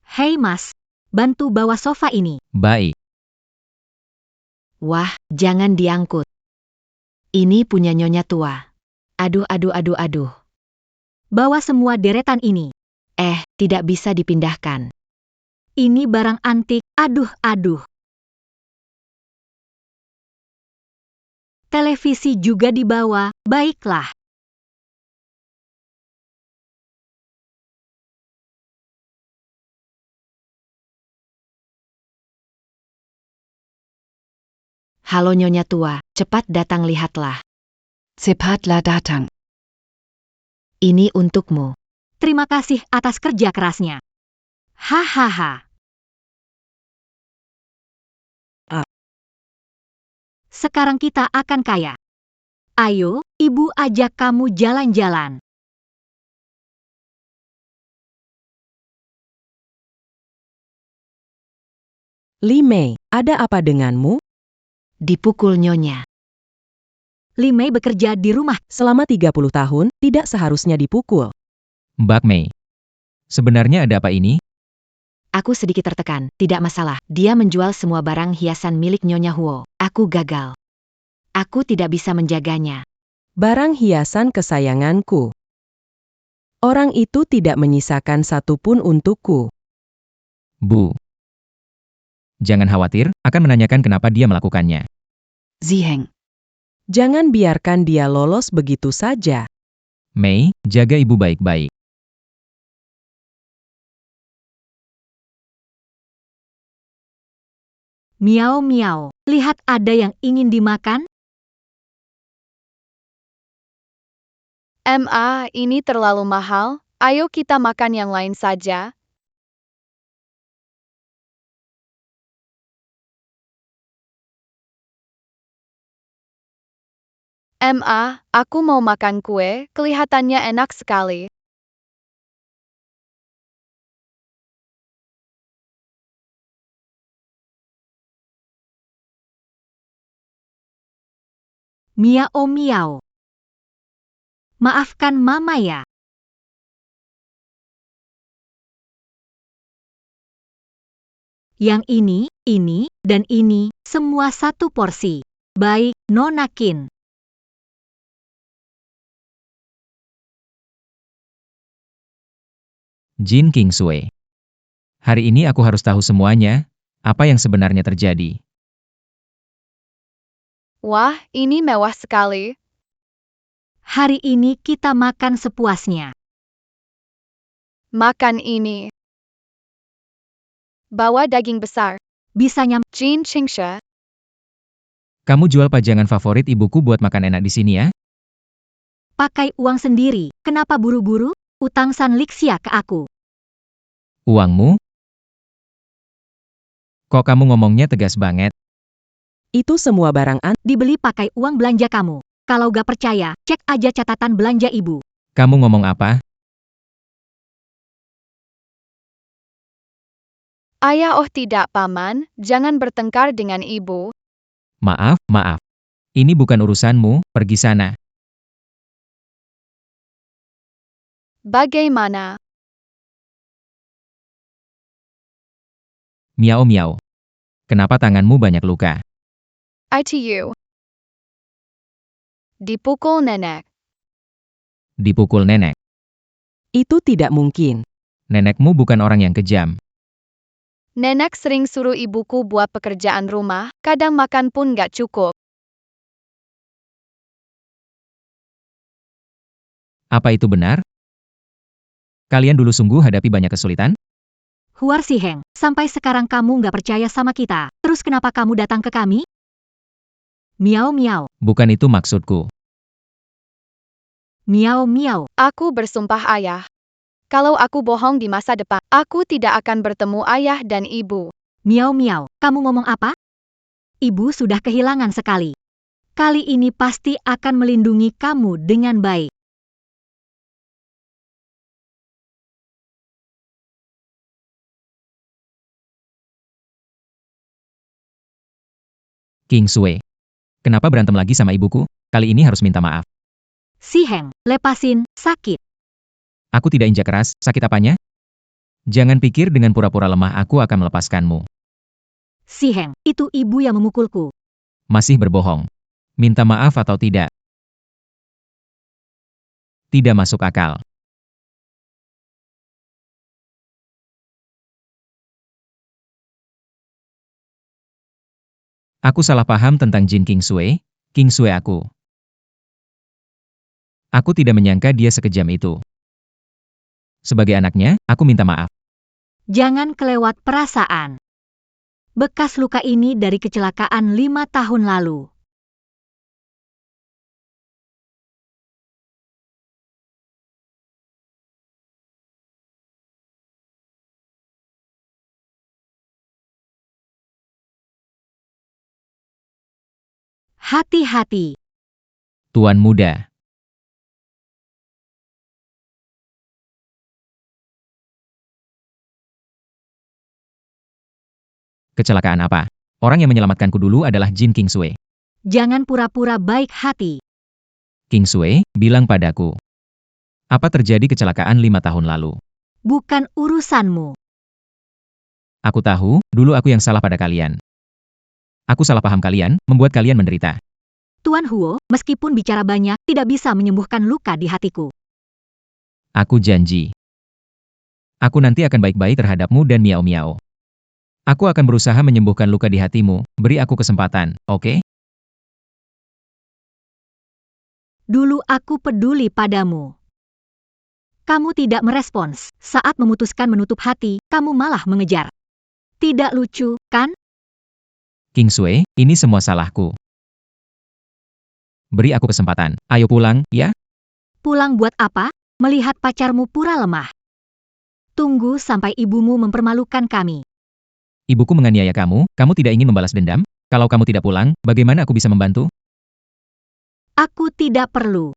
[SPEAKER 2] Hei mas, bantu bawa sofa ini.
[SPEAKER 1] Baik.
[SPEAKER 9] Wah, jangan diangkut. Ini punya nyonya tua. Aduh, aduh, aduh, aduh.
[SPEAKER 2] Bawa semua deretan ini.
[SPEAKER 9] Tidak bisa dipindahkan.
[SPEAKER 2] Ini barang antik, aduh, aduh. Televisi juga dibawa, baiklah.
[SPEAKER 9] Halo nyonya tua, cepat datang lihatlah. Cepatlah datang. Ini untukmu.
[SPEAKER 2] Terima kasih atas kerja kerasnya. Hahaha. Sekarang kita akan kaya. Ayo, ibu ajak kamu jalan-jalan.
[SPEAKER 3] Li Mei, ada apa denganmu?
[SPEAKER 9] Dipukul nyonya.
[SPEAKER 2] Li Mei bekerja di rumah.
[SPEAKER 3] Selama 30 tahun, tidak seharusnya dipukul.
[SPEAKER 1] Mbak Mei. Sebenarnya ada apa ini?
[SPEAKER 9] Aku sedikit tertekan, tidak masalah. Dia menjual semua barang hiasan milik Nyonya Huo. Aku gagal. Aku tidak bisa menjaganya.
[SPEAKER 3] Barang hiasan kesayanganku. Orang itu tidak menyisakan satupun untukku.
[SPEAKER 1] Bu. Jangan khawatir, akan menanyakan kenapa dia melakukannya.
[SPEAKER 9] Ziheng.
[SPEAKER 3] Jangan biarkan dia lolos begitu saja.
[SPEAKER 1] Mei, jaga ibu baik-baik.
[SPEAKER 2] Miau miau, lihat ada yang ingin dimakan?
[SPEAKER 6] Ini terlalu mahal. Ayo kita makan yang lain saja. Aku mau makan kue, kelihatannya enak sekali.
[SPEAKER 2] Miau miau. Maafkan Mama ya. Yang ini, dan ini, semua satu porsi. Baik, Nona Qin.
[SPEAKER 1] Jin Kingsway. Hari ini aku harus tahu semuanya, apa yang sebenarnya terjadi.
[SPEAKER 6] Wah, ini mewah sekali.
[SPEAKER 2] Hari ini kita makan sepuasnya.
[SPEAKER 6] Makan ini. Bawa daging besar.
[SPEAKER 2] Bisa
[SPEAKER 6] Jin Qingshe.
[SPEAKER 1] Kamu jual pajangan favorit ibuku buat makan enak di sini ya?
[SPEAKER 2] pakai uang sendiri. Kenapa buru-buru? Utang San Lixia ke aku.
[SPEAKER 1] Uangmu? Kok kamu ngomongnya tegas banget?
[SPEAKER 3] Itu semua barang
[SPEAKER 2] Dibeli pakai uang belanja kamu. Kalau gak percaya, cek aja catatan belanja ibu.
[SPEAKER 1] Kamu ngomong apa?
[SPEAKER 6] Ayah, oh tidak paman, jangan bertengkar dengan ibu.
[SPEAKER 1] Maaf. Ini bukan urusanmu, pergi sana.
[SPEAKER 6] Bagaimana?
[SPEAKER 1] Miau. Kenapa tanganmu banyak luka?
[SPEAKER 6] ITU. Dipukul nenek.
[SPEAKER 1] Dipukul nenek.
[SPEAKER 3] itu tidak mungkin.
[SPEAKER 1] Nenekmu bukan orang yang kejam.
[SPEAKER 6] Nenek sering suruh ibuku buat pekerjaan rumah, kadang makan pun gak cukup.
[SPEAKER 1] Apa itu benar? Kalian dulu sungguh hadapi banyak kesulitan?
[SPEAKER 2] Huar Si Heng, sampai sekarang kamu gak percaya sama kita. Terus kenapa kamu datang ke kami? Miau.
[SPEAKER 1] Bukan itu maksudku.
[SPEAKER 2] Miau.
[SPEAKER 6] Aku bersumpah ayah. Kalau aku bohong di masa depan, aku tidak akan bertemu ayah dan ibu.
[SPEAKER 2] Miau. Kamu ngomong apa? Ibu sudah kehilangan sekali. Kali ini pasti akan melindungi kamu dengan baik.
[SPEAKER 1] Kingsway. Kenapa berantem lagi sama ibuku? Kali ini harus minta maaf.
[SPEAKER 2] Si Heng, lepasin, sakit.
[SPEAKER 1] Aku tidak injak keras, sakit apanya? Jangan pikir dengan pura-pura lemah aku akan melepaskanmu.
[SPEAKER 2] Si Heng, itu ibu yang memukulku.
[SPEAKER 1] Masih berbohong. Minta maaf atau tidak? Tidak masuk akal. Aku salah paham tentang Jin Kingsway aku. Aku tidak menyangka dia sekejam itu. Sebagai anaknya, aku minta maaf.
[SPEAKER 2] Jangan kelewat perasaan. Bekas luka ini dari kecelakaan 5 tahun lalu. Hati-hati.
[SPEAKER 1] Tuan muda. Kecelakaan apa? Orang yang menyelamatkanku dulu adalah Jin Kingsway.
[SPEAKER 2] Jangan pura-pura baik hati.
[SPEAKER 1] Kingsway, bilang padaku. Apa terjadi kecelakaan 5 tahun lalu?
[SPEAKER 2] Bukan urusanmu.
[SPEAKER 1] Aku tahu, dulu aku yang salah pada kalian. Aku salah paham kalian, membuat kalian menderita.
[SPEAKER 2] Tuan Huo, meskipun bicara banyak, tidak bisa menyembuhkan luka di hatiku.
[SPEAKER 1] Aku janji. Aku nanti akan baik-baik terhadapmu dan Miau. Aku akan berusaha menyembuhkan luka di hatimu, beri aku kesempatan, oke?
[SPEAKER 2] Dulu aku peduli padamu. Kamu tidak merespons. Saat memutuskan menutup hati, kamu malah mengejar. Tidak lucu, kan?
[SPEAKER 1] Kingsway, ini semua salahku. Beri aku kesempatan. Ayo pulang, ya?
[SPEAKER 2] Pulang buat apa? Melihat pacarmu pura lemah. Tunggu sampai ibumu mempermalukan kami.
[SPEAKER 1] Ibuku menganiaya kamu, kamu tidak ingin membalas dendam? Kalau kamu tidak pulang, bagaimana aku bisa membantu?
[SPEAKER 2] Aku tidak perlu.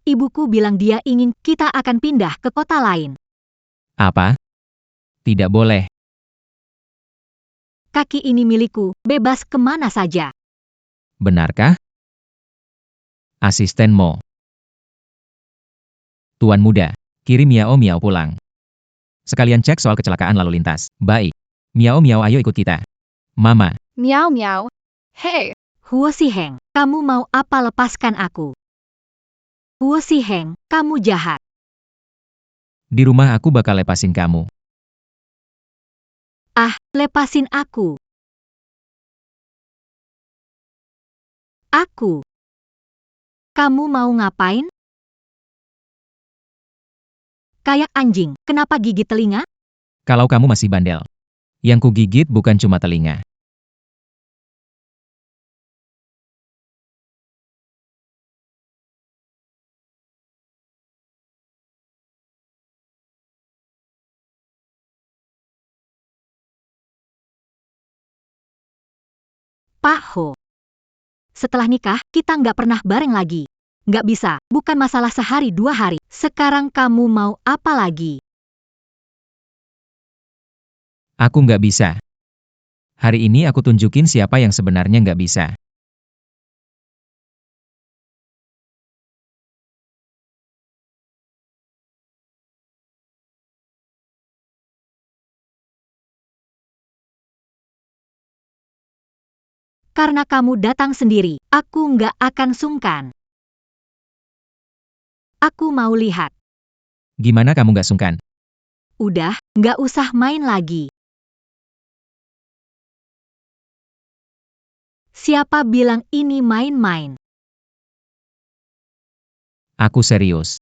[SPEAKER 2] Ibuku bilang dia ingin kita akan pindah ke kota lain.
[SPEAKER 1] Apa? Tidak boleh.
[SPEAKER 2] Kaki ini milikku, bebas kemana saja.
[SPEAKER 1] Benarkah? Asisten Mo. Tuan muda, kirim Miao Miao pulang. Sekalian cek soal kecelakaan lalu lintas. Baik. Miao Miao ayo ikut kita. Mama.
[SPEAKER 6] Miau miau. Hei,
[SPEAKER 2] Huo Si Heng, kamu mau apa lepaskan aku? Huo Si Heng, kamu jahat.
[SPEAKER 1] Di rumah aku bakal lepasin kamu.
[SPEAKER 2] Ah, lepasin aku. Aku. Kamu mau ngapain? Kayak anjing, kenapa gigit telinga?
[SPEAKER 1] Kalau kamu masih bandel. Yang kugigit bukan cuma telinga.
[SPEAKER 2] Pak Ho. Setelah nikah, kita nggak pernah bareng lagi. Nggak bisa, bukan masalah sehari dua hari. Sekarang kamu mau apa lagi?
[SPEAKER 1] Aku nggak bisa. Hari ini aku tunjukin siapa yang sebenarnya nggak bisa.
[SPEAKER 2] Karena kamu datang sendiri, aku nggak akan sungkan. Aku mau lihat.
[SPEAKER 1] Gimana kamu nggak sungkan?
[SPEAKER 2] Udah, nggak usah main lagi. Siapa bilang ini main-main?
[SPEAKER 1] Aku serius.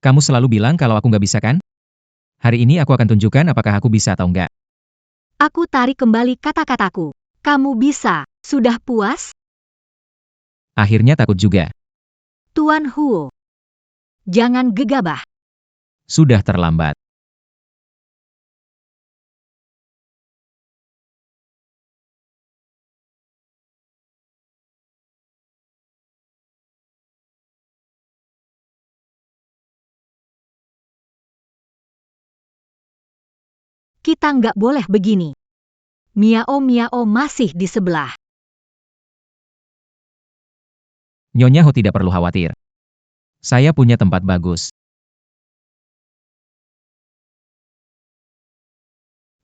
[SPEAKER 1] Kamu selalu bilang kalau aku nggak bisa kan? Hari ini aku akan tunjukkan apakah aku bisa atau nggak.
[SPEAKER 2] Aku tarik kembali kata-kataku. Kamu bisa. Sudah puas?
[SPEAKER 1] Akhirnya takut juga.
[SPEAKER 2] Tuan Huo. Jangan gegabah.
[SPEAKER 1] Sudah terlambat.
[SPEAKER 2] Kita nggak boleh begini. Miao Miao masih di sebelah.
[SPEAKER 1] Nyonya Ho tidak perlu khawatir. Saya punya tempat bagus.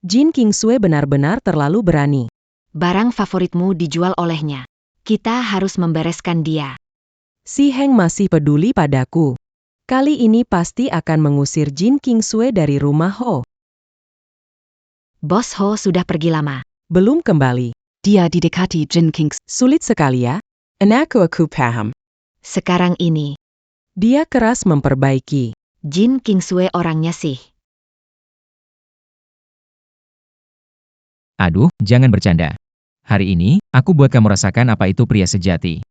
[SPEAKER 3] Jin Kingsway benar-benar terlalu berani.
[SPEAKER 9] Barang favoritmu dijual olehnya. Kita harus membereskan dia.
[SPEAKER 3] Si Heng masih peduli padaku. Kali ini pasti akan mengusir Jin Kingsway dari rumah Ho.
[SPEAKER 9] Bos Ho sudah pergi lama.
[SPEAKER 3] Belum kembali.
[SPEAKER 9] Dia didekati Jin Kings.
[SPEAKER 3] Sulit sekali ya. Aku paham.
[SPEAKER 9] Sekarang ini,
[SPEAKER 3] Dia keras memperbaiki.
[SPEAKER 9] Jin Kingsway orangnya sih.
[SPEAKER 1] Aduh, jangan bercanda. Hari ini, aku buat kamu rasakan apa itu pria sejati.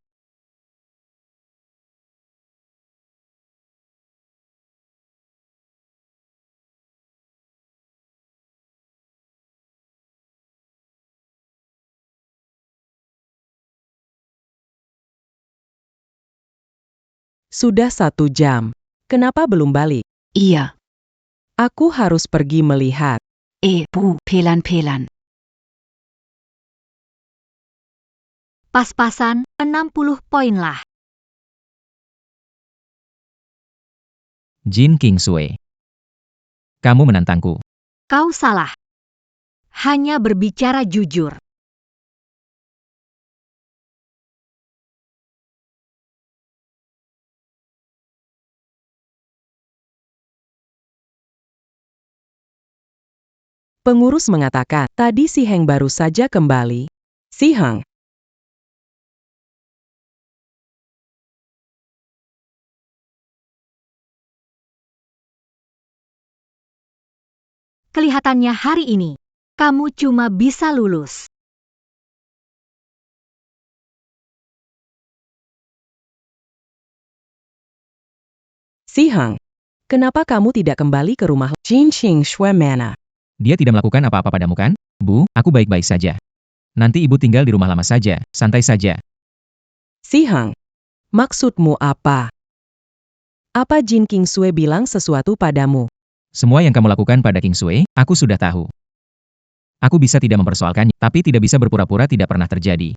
[SPEAKER 3] Sudah 1 jam. Kenapa belum balik?
[SPEAKER 9] Iya.
[SPEAKER 3] Aku harus pergi melihat.
[SPEAKER 9] Bu, pelan-pelan.
[SPEAKER 2] Pas-pasan, 60 poin lah.
[SPEAKER 1] Jin Kingsway. Kamu menantangku.
[SPEAKER 2] Kau salah. Hanya berbicara jujur.
[SPEAKER 3] Pengurus mengatakan, tadi si Heng baru saja kembali. Si Heng,
[SPEAKER 2] kelihatannya hari ini kamu cuma bisa lulus.
[SPEAKER 3] Si Heng, kenapa kamu tidak kembali ke rumah Jin Qing Shui Mana?
[SPEAKER 1] Dia tidak melakukan apa-apa padamu kan? Bu, aku baik-baik saja. Nanti ibu tinggal di rumah lama saja, santai saja.
[SPEAKER 3] Si Heng, maksudmu apa? Apa Jin King Sui bilang sesuatu padamu?
[SPEAKER 1] Semua yang kamu lakukan pada King Sui, aku sudah tahu. Aku bisa tidak mempersoalkannya, tapi tidak bisa berpura-pura tidak pernah terjadi.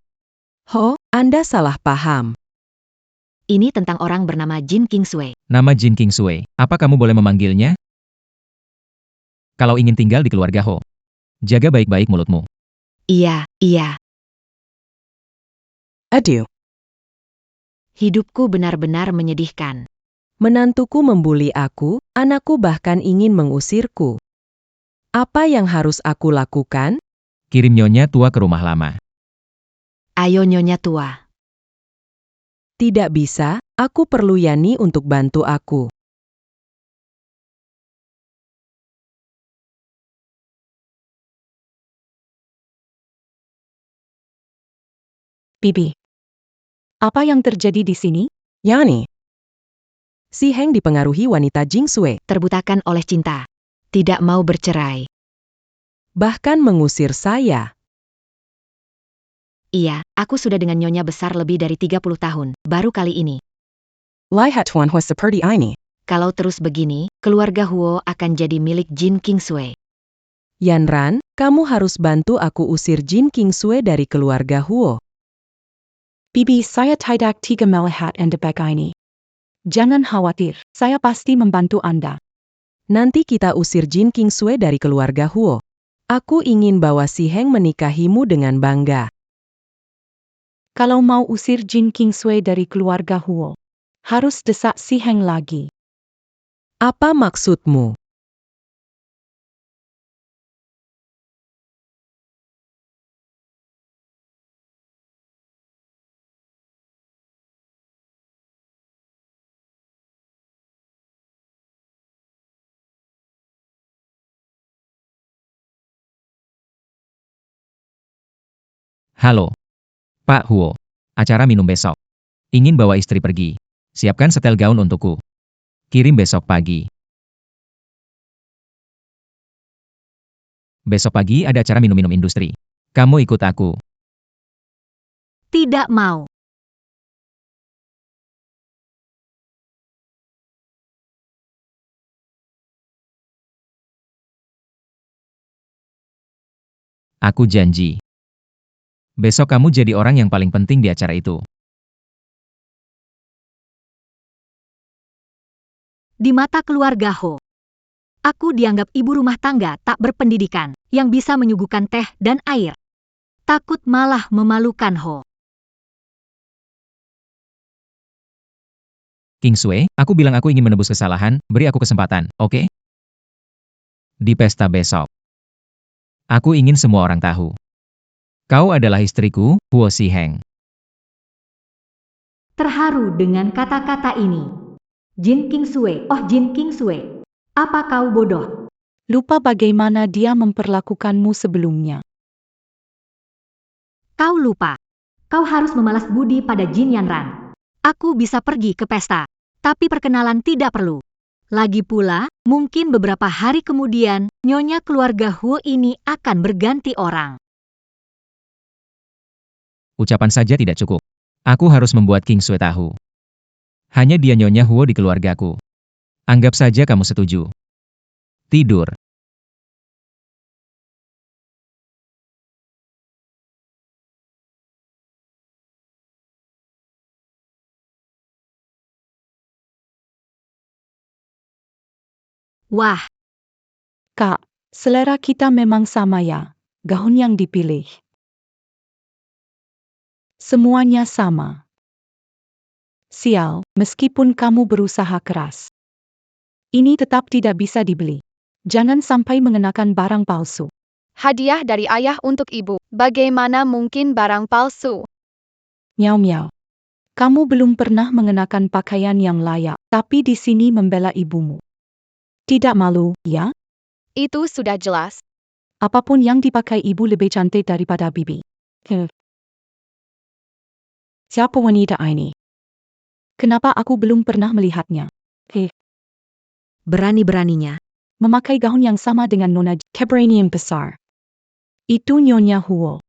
[SPEAKER 3] Ho, Anda salah paham.
[SPEAKER 9] Ini tentang orang bernama Jin King Sui.
[SPEAKER 1] Nama Jin King Sui, apa kamu boleh memanggilnya? Kalau ingin tinggal di keluarga Ho, jaga baik-baik mulutmu.
[SPEAKER 9] Iya, iya.
[SPEAKER 3] Aduh,
[SPEAKER 9] Hidupku benar-benar menyedihkan.
[SPEAKER 3] menantuku membuli aku, anakku bahkan ingin mengusirku. Apa yang harus aku lakukan?
[SPEAKER 1] Kirim nyonya tua ke rumah lama.
[SPEAKER 9] Ayo nyonya tua.
[SPEAKER 3] Tidak bisa, aku perlu Yani untuk bantu aku.
[SPEAKER 8] Bibi. Apa yang terjadi di sini?
[SPEAKER 3] Yani. Si Heng dipengaruhi wanita Jing Sui,
[SPEAKER 9] Terbutakan oleh cinta. Tidak mau bercerai.
[SPEAKER 3] bahkan mengusir saya.
[SPEAKER 9] Iya, aku sudah dengan nyonya besar lebih dari 30 tahun, baru kali ini.
[SPEAKER 3] Lihat Tuan Hua seperti ini.
[SPEAKER 9] Kalau terus begini, keluarga Huo akan jadi milik Jin King Sui.
[SPEAKER 3] Yan Ran, kamu harus bantu aku usir Jin King Sui dari keluarga Huo.
[SPEAKER 8] Bibi, saya tidak tega melihat Anda begini. Jangan khawatir, saya pasti membantu Anda.
[SPEAKER 3] Nanti kita usir Jin King Sui dari keluarga Huo. Aku ingin bawa si Heng menikahimu dengan bangga.
[SPEAKER 8] Kalau mau usir Jin King Sui dari keluarga Huo, harus desak si Heng lagi.
[SPEAKER 3] Apa maksudmu?
[SPEAKER 1] Halo. Pak Huo. Acara minum besok. Ingin bawa istri pergi. Siapkan setel gaun untukku. Kirim besok pagi. Besok pagi ada acara minum-minum industri. Kamu ikut aku.
[SPEAKER 2] Tidak mau.
[SPEAKER 1] Aku janji. Besok kamu jadi orang yang paling penting di acara itu.
[SPEAKER 2] Di mata keluarga Ho, aku dianggap ibu rumah tangga tak berpendidikan, yang bisa menyuguhkan teh dan air. Takut malah memalukan Ho.
[SPEAKER 1] King Sui, aku bilang aku ingin menebus kesalahan, beri aku kesempatan, oke? Di pesta besok. Aku ingin semua orang tahu. Kau adalah istriku, Huo Si Heng.
[SPEAKER 2] Terharu dengan kata-kata ini. Jin King Sui, oh Jin King Sui. Apa kau bodoh?
[SPEAKER 8] Lupa bagaimana dia memperlakukanmu sebelumnya.
[SPEAKER 2] Kau lupa. Kau harus memalas budi pada Jin Yanran. Aku bisa pergi ke pesta, tapi perkenalan tidak perlu. Lagi pula, mungkin beberapa hari kemudian, nyonya keluarga Huo ini akan berganti orang.
[SPEAKER 1] Ucapan saja tidak cukup. Aku harus membuat King Sui tahu. Hanya dia nyonya Huo di keluargaku. Anggap saja kamu setuju. Tidur.
[SPEAKER 2] Wah,
[SPEAKER 8] Kak, selera kita memang sama ya. Gaun yang dipilih. Semuanya sama. Sial, meskipun kamu berusaha keras. Ini tetap tidak bisa dibeli. Jangan sampai mengenakan barang palsu.
[SPEAKER 6] Hadiah dari ayah untuk ibu. Bagaimana mungkin barang palsu?
[SPEAKER 8] Miau-miau. Kamu belum pernah mengenakan pakaian yang layak, tapi di sini membela ibumu. Tidak malu, ya?
[SPEAKER 6] Itu sudah jelas.
[SPEAKER 8] Apapun yang dipakai ibu lebih cantik daripada bibi. Siapa wanita ini? Kenapa aku belum pernah melihatnya?
[SPEAKER 9] Berani-beraninya.
[SPEAKER 8] Memakai gaun yang sama dengan Nona Keberanian besar. Itu Nyonya Huo.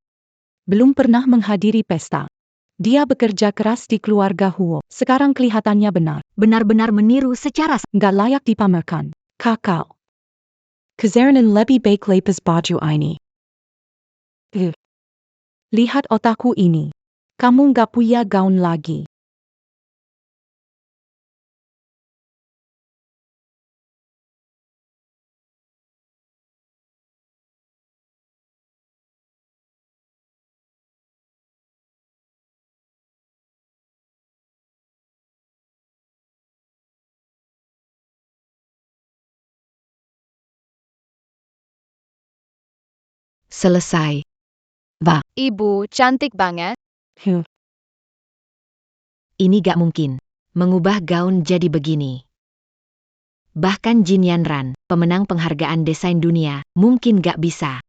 [SPEAKER 8] Belum pernah menghadiri pesta. Dia bekerja keras di keluarga Huo. Sekarang kelihatannya benar.
[SPEAKER 2] Benar-benar meniru secara
[SPEAKER 8] Nggak layak dipamerkan. Kakak. Kezeran lebih baik lepas baju ini. Lihat otakku ini. Kamu nggak punya gaun lagi.
[SPEAKER 9] Selesai.
[SPEAKER 6] Ibu, cantik banget.
[SPEAKER 9] Ini gak mungkin. Mengubah gaun jadi begini. Bahkan Jin Yanran, pemenang penghargaan desain dunia, mungkin gak bisa.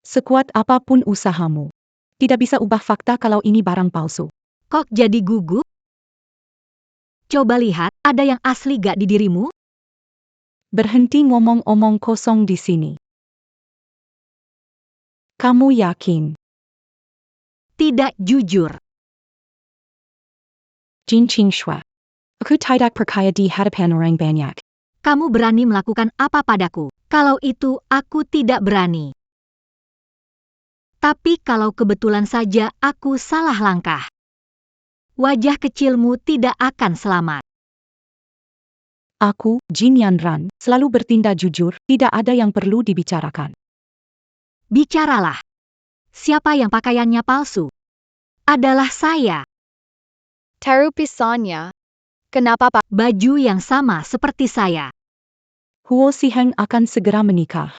[SPEAKER 8] Sekuat apapun usahamu. Tidak bisa ubah fakta kalau ini barang palsu.
[SPEAKER 2] kok jadi gugup? Coba lihat, ada yang asli gak di dirimu?
[SPEAKER 8] Berhenti ngomong-omong kosong di sini. Kamu yakin?
[SPEAKER 2] Tidak jujur.
[SPEAKER 8] Jin Qingxua. Aku tidak percaya di hadapan orang banyak.
[SPEAKER 2] Kamu berani melakukan apa padaku? Kalau itu, aku tidak berani. Tapi kalau kebetulan saja aku salah langkah, wajah kecilmu tidak akan selamat.
[SPEAKER 8] Aku, Jin Yanran, selalu bertindak jujur, tidak ada yang perlu dibicarakan.
[SPEAKER 2] Bicaralah. Siapa yang pakaiannya palsu? Adalah saya.
[SPEAKER 6] Terupisannya. Kenapa Pak?
[SPEAKER 2] Baju yang sama seperti saya.
[SPEAKER 8] Huo Xiheng akan segera menikah.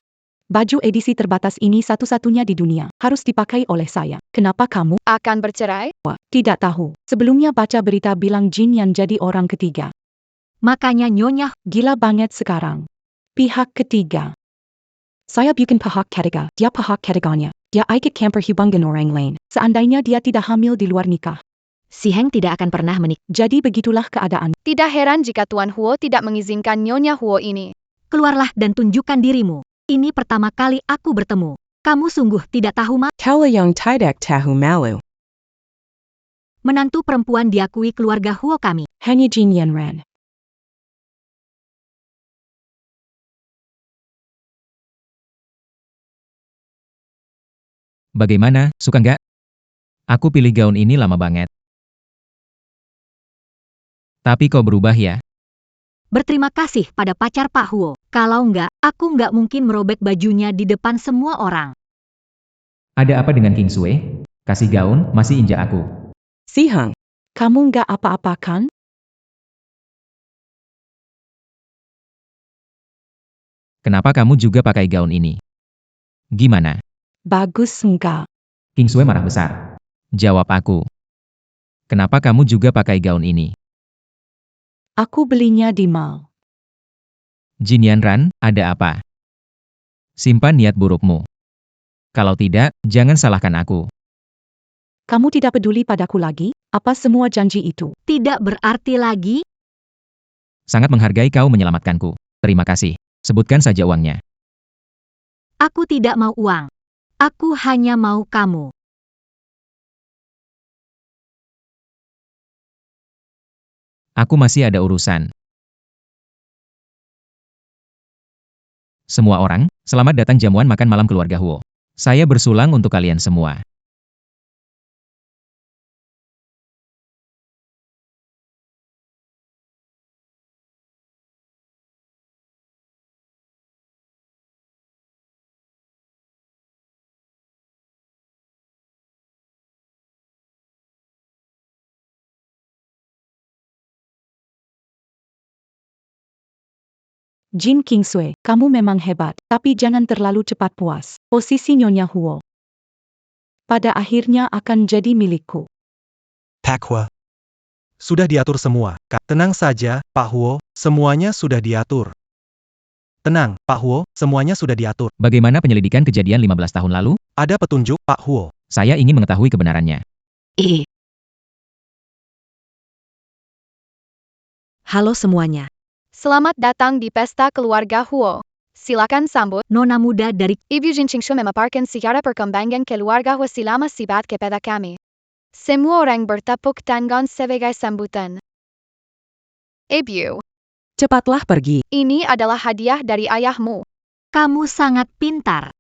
[SPEAKER 8] Baju edisi terbatas ini satu-satunya di dunia, harus dipakai oleh saya. Kenapa kamu?
[SPEAKER 6] Akan bercerai?
[SPEAKER 8] Tidak tahu. Sebelumnya baca berita bilang Jin Yan jadi orang ketiga.
[SPEAKER 2] Makanya Nyonya
[SPEAKER 8] Gila banget sekarang. Pihak ketiga. Saya bukan pihak ketiga, dia pihak ketiganya. Dia ikut camper hubungan orang lain. Seandainya dia tidak hamil di luar nikah.
[SPEAKER 9] Si Heng tidak akan pernah menikah.
[SPEAKER 8] Jadi begitulah keadaan.
[SPEAKER 6] Tidak heran jika Tuan Huo tidak mengizinkan Nyonya Huo ini.
[SPEAKER 2] keluarlah dan tunjukkan dirimu. Ini pertama kali aku bertemu. Kamu sungguh tidak tahu
[SPEAKER 3] Kala yang tidak tahu malu.
[SPEAKER 2] menantu perempuan diakui keluarga Huo kami.
[SPEAKER 8] Hanya Jin Yanran.
[SPEAKER 1] Bagaimana, suka nggak? Aku pilih gaun ini lama banget. Tapi kau berubah ya?
[SPEAKER 2] Berterima kasih pada pacar Pak Huo. Kalau enggak, aku enggak mungkin merobek bajunya di depan semua orang.
[SPEAKER 1] Ada apa dengan King Sui? Kasih gaun, masih injak aku.
[SPEAKER 3] Si Heng.
[SPEAKER 8] Kamu nggak apa-apa kan?
[SPEAKER 1] Kenapa kamu juga pakai gaun ini? Gimana?
[SPEAKER 8] Bagus enggak?
[SPEAKER 1] King Sui marah besar. Jawab aku. Kenapa kamu juga pakai gaun ini?
[SPEAKER 8] Aku belinya di mall.
[SPEAKER 1] Jin Yanran, ada apa? Simpan niat burukmu. Kalau tidak, jangan salahkan aku.
[SPEAKER 8] Kamu tidak peduli padaku lagi? Apa semua janji itu?
[SPEAKER 2] Tidak berarti lagi.
[SPEAKER 1] Sangat menghargai kau menyelamatkanku. Terima kasih. Sebutkan saja uangnya.
[SPEAKER 2] Aku tidak mau uang. Aku hanya mau kamu.
[SPEAKER 1] Aku masih ada urusan. Semua orang, selamat datang jamuan makan malam keluarga Huo. Saya bersulang untuk kalian semua.
[SPEAKER 8] Jin Kingsui, kamu memang hebat, tapi jangan terlalu cepat puas. Posisi Nyonya Huo pada akhirnya akan jadi milikku.
[SPEAKER 7] Pak Hua. Sudah diatur semua, Kak. Tenang saja, Pak Huo, semuanya sudah diatur. Tenang, Pak Huo, semuanya sudah diatur.
[SPEAKER 1] Bagaimana penyelidikan kejadian 15 tahun lalu?
[SPEAKER 7] Ada petunjuk, Pak Huo.
[SPEAKER 1] Saya ingin mengetahui kebenarannya.
[SPEAKER 9] Halo semuanya.
[SPEAKER 6] Selamat datang di pesta keluarga Huo. Silakan sambut.
[SPEAKER 2] Nona muda dari
[SPEAKER 6] Ibu Jinqingshu memaparkan sejarah perkembangan keluarga Huo selama sibat kepada kami. Semua orang bertepuk tangan sebagai sambutan. Ibu,
[SPEAKER 3] Cepatlah pergi.
[SPEAKER 6] ini adalah hadiah dari ayahmu.
[SPEAKER 2] kamu sangat pintar.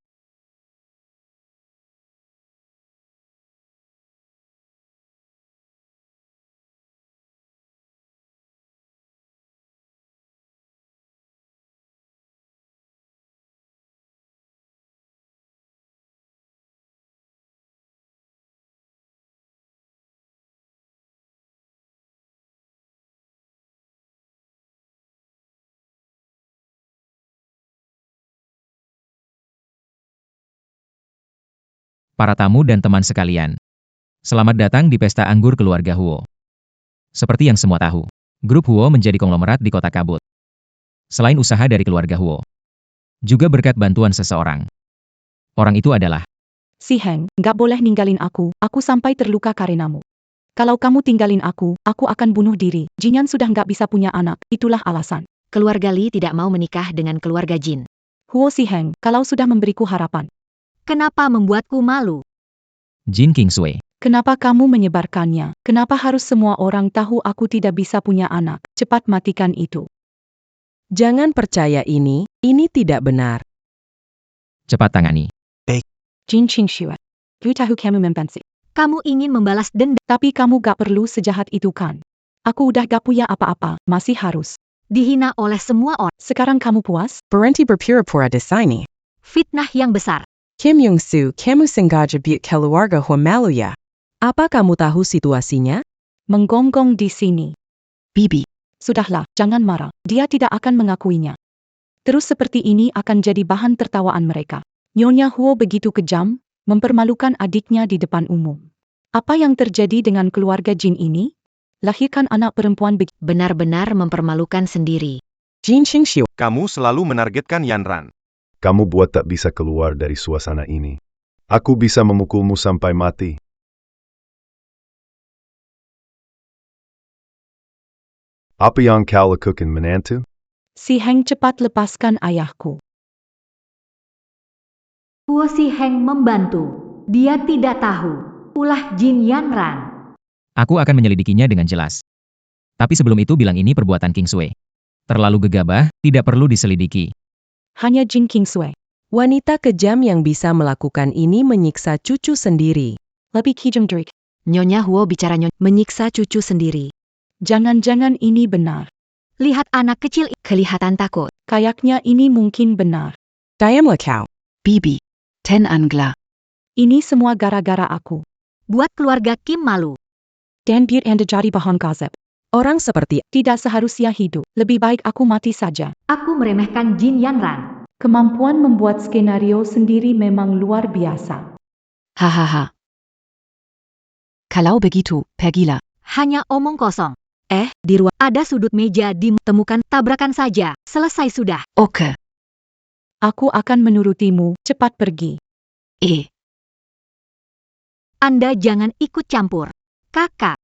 [SPEAKER 1] Para tamu dan teman sekalian. Selamat datang di pesta anggur keluarga Huo. Seperti yang semua tahu, grup Huo menjadi konglomerat di kota kabut. Selain usaha dari keluarga Huo, juga berkat bantuan seseorang. Orang itu adalah
[SPEAKER 8] Si Heng, nggak boleh ninggalin aku sampai terluka karenamu. Kalau kamu tinggalin aku akan bunuh diri. Jinyan sudah nggak bisa punya anak, itulah alasan.
[SPEAKER 9] Keluarga Li tidak mau menikah dengan keluarga Jin.
[SPEAKER 8] Huo Si Heng, kalau sudah memberiku harapan,
[SPEAKER 2] Kenapa membuatku malu?
[SPEAKER 1] Jin Kingsway.
[SPEAKER 8] kenapa kamu menyebarkannya? Kenapa harus semua orang tahu aku tidak bisa punya anak? Cepat matikan itu.
[SPEAKER 3] Jangan percaya ini tidak benar.
[SPEAKER 1] Cepat tangani.
[SPEAKER 8] Jin Qingshui. Ku tahu kamu membenci.
[SPEAKER 2] Kamu ingin membalas dendam.
[SPEAKER 8] Tapi kamu gak perlu sejahat itu kan? Aku udah gak punya apa-apa, masih harus.
[SPEAKER 2] Dihina oleh semua orang.
[SPEAKER 8] Sekarang kamu puas?
[SPEAKER 3] Berhenti berpura-pura di sini.
[SPEAKER 2] Fitnah yang besar.
[SPEAKER 3] Kim Young-soo, kamu sengaja buat keluarga Huo malu ya? Apa kamu tahu situasinya?
[SPEAKER 8] Menggonggong di sini.
[SPEAKER 3] Bibi.
[SPEAKER 8] Sudahlah, jangan marah. Dia tidak akan mengakuinya. Terus seperti ini akan jadi bahan tertawaan mereka. Nyonya Huo begitu kejam, mempermalukan adiknya di depan umum. Apa yang terjadi dengan keluarga Jin ini? Lahirkan anak perempuan
[SPEAKER 9] Benar-benar mempermalukan sendiri.
[SPEAKER 3] Jin Qingshu.
[SPEAKER 4] Kamu selalu menargetkan Yanran.
[SPEAKER 5] Kamu buat tak bisa keluar dari suasana ini. Aku bisa memukulmu sampai mati. Apa yang kau lakukan menantu?
[SPEAKER 8] Si Heng cepat lepaskan ayahku.
[SPEAKER 2] Huo Si Heng membantu. Dia tidak tahu. Ulah Jin Yanran.
[SPEAKER 1] Aku akan menyelidikinya dengan jelas. Tapi sebelum itu bilang ini perbuatan Kingsway. Terlalu gegabah, tidak perlu diselidiki.
[SPEAKER 8] Hanya Jin Kingsway.
[SPEAKER 3] Wanita kejam yang bisa melakukan ini menyiksa cucu sendiri.
[SPEAKER 8] Lebih kejam Drake.
[SPEAKER 9] Nyonya Huo bicara menyiksa cucu sendiri.
[SPEAKER 8] Jangan-jangan ini benar.
[SPEAKER 2] Lihat anak kecil.
[SPEAKER 9] Kelihatan takut.
[SPEAKER 8] Kayaknya ini mungkin benar.
[SPEAKER 3] Diamlah kau.
[SPEAKER 9] Bibi. Ten Angla.
[SPEAKER 8] Ini semua gara-gara aku.
[SPEAKER 2] Buat keluarga Kim malu.
[SPEAKER 8] Dan biar Anda jadi bahan gazeb.
[SPEAKER 3] Orang seperti
[SPEAKER 8] Tidak seharusnya hidup. Lebih baik aku mati saja.
[SPEAKER 2] Aku meremehkan Jin Yanran.
[SPEAKER 8] Kemampuan membuat skenario sendiri memang luar biasa.
[SPEAKER 9] Hahaha. Kalau begitu, pergilah.
[SPEAKER 2] Hanya omong kosong.
[SPEAKER 9] Di ruang.
[SPEAKER 2] Ada sudut meja ditemukan. Tabrakan saja. Selesai sudah.
[SPEAKER 9] Oke.
[SPEAKER 8] Aku akan menurutimu, cepat pergi.
[SPEAKER 2] Anda jangan ikut campur. Kakak.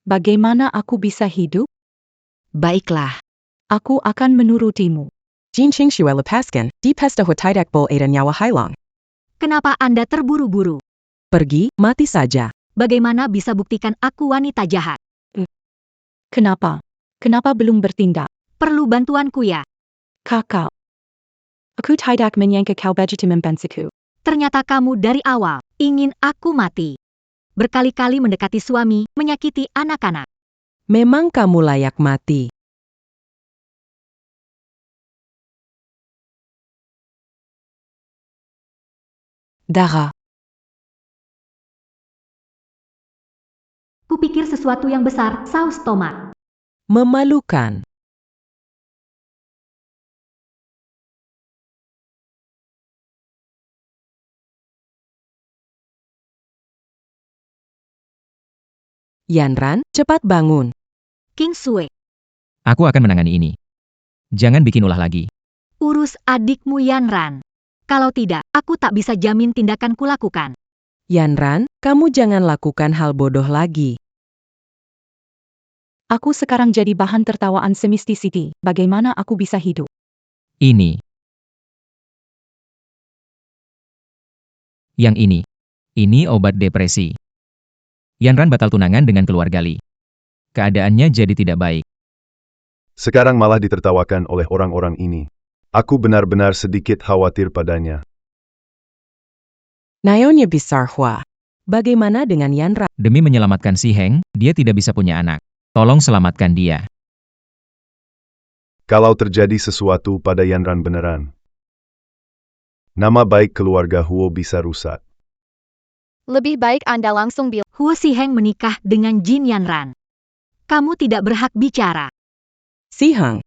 [SPEAKER 8] Bagaimana aku bisa hidup?
[SPEAKER 9] Baiklah.
[SPEAKER 8] Aku akan menurutimu.
[SPEAKER 3] Jin Qingshu lepaskan. Di pesta Huo tidak boleh ada nyawa hilang.
[SPEAKER 2] Kenapa Anda terburu-buru?
[SPEAKER 3] Pergi, mati saja.
[SPEAKER 2] Bagaimana bisa buktikan aku wanita jahat?
[SPEAKER 8] Kenapa? Kenapa belum bertindak?
[SPEAKER 2] Perlu bantuanku ya?
[SPEAKER 8] Kakak. Aku tidak menyangka kau begitu membenciku.
[SPEAKER 2] Ternyata kamu dari awal ingin aku mati. Berkali-kali mendekati suami, menyakiti anak-anak.
[SPEAKER 3] Memang kamu layak mati. Darah.
[SPEAKER 2] Kupikir sesuatu yang besar, saus tomat.
[SPEAKER 3] Memalukan. Yanran, cepat bangun.
[SPEAKER 2] Kingsway.
[SPEAKER 1] Aku akan menangani ini. Jangan bikin ulah lagi.
[SPEAKER 2] Urus adikmu Yanran. Kalau tidak, aku tak bisa jamin tindakan kulakukan.
[SPEAKER 3] Yanran, kamu jangan lakukan hal bodoh lagi.
[SPEAKER 8] Aku sekarang jadi bahan tertawaan Semisticity. Bagaimana aku bisa hidup?
[SPEAKER 1] Ini. Yang ini. Ini obat depresi. Yanran batal tunangan dengan keluarga Li. Keadaannya jadi tidak baik.
[SPEAKER 5] Sekarang malah ditertawakan oleh orang-orang ini. Aku benar-benar sedikit khawatir padanya.
[SPEAKER 3] Nayonya besar Hua. Bagaimana dengan Yanran?
[SPEAKER 1] Demi menyelamatkan si Heng, dia tidak bisa punya anak. Tolong selamatkan dia.
[SPEAKER 5] Kalau terjadi sesuatu pada Yanran beneran, nama baik keluarga Huo bisa rusak.
[SPEAKER 6] Lebih baik Anda langsung bilang.
[SPEAKER 2] Huo Si Heng menikah dengan Jin Yanran. Kamu tidak berhak bicara.
[SPEAKER 3] Si Heng.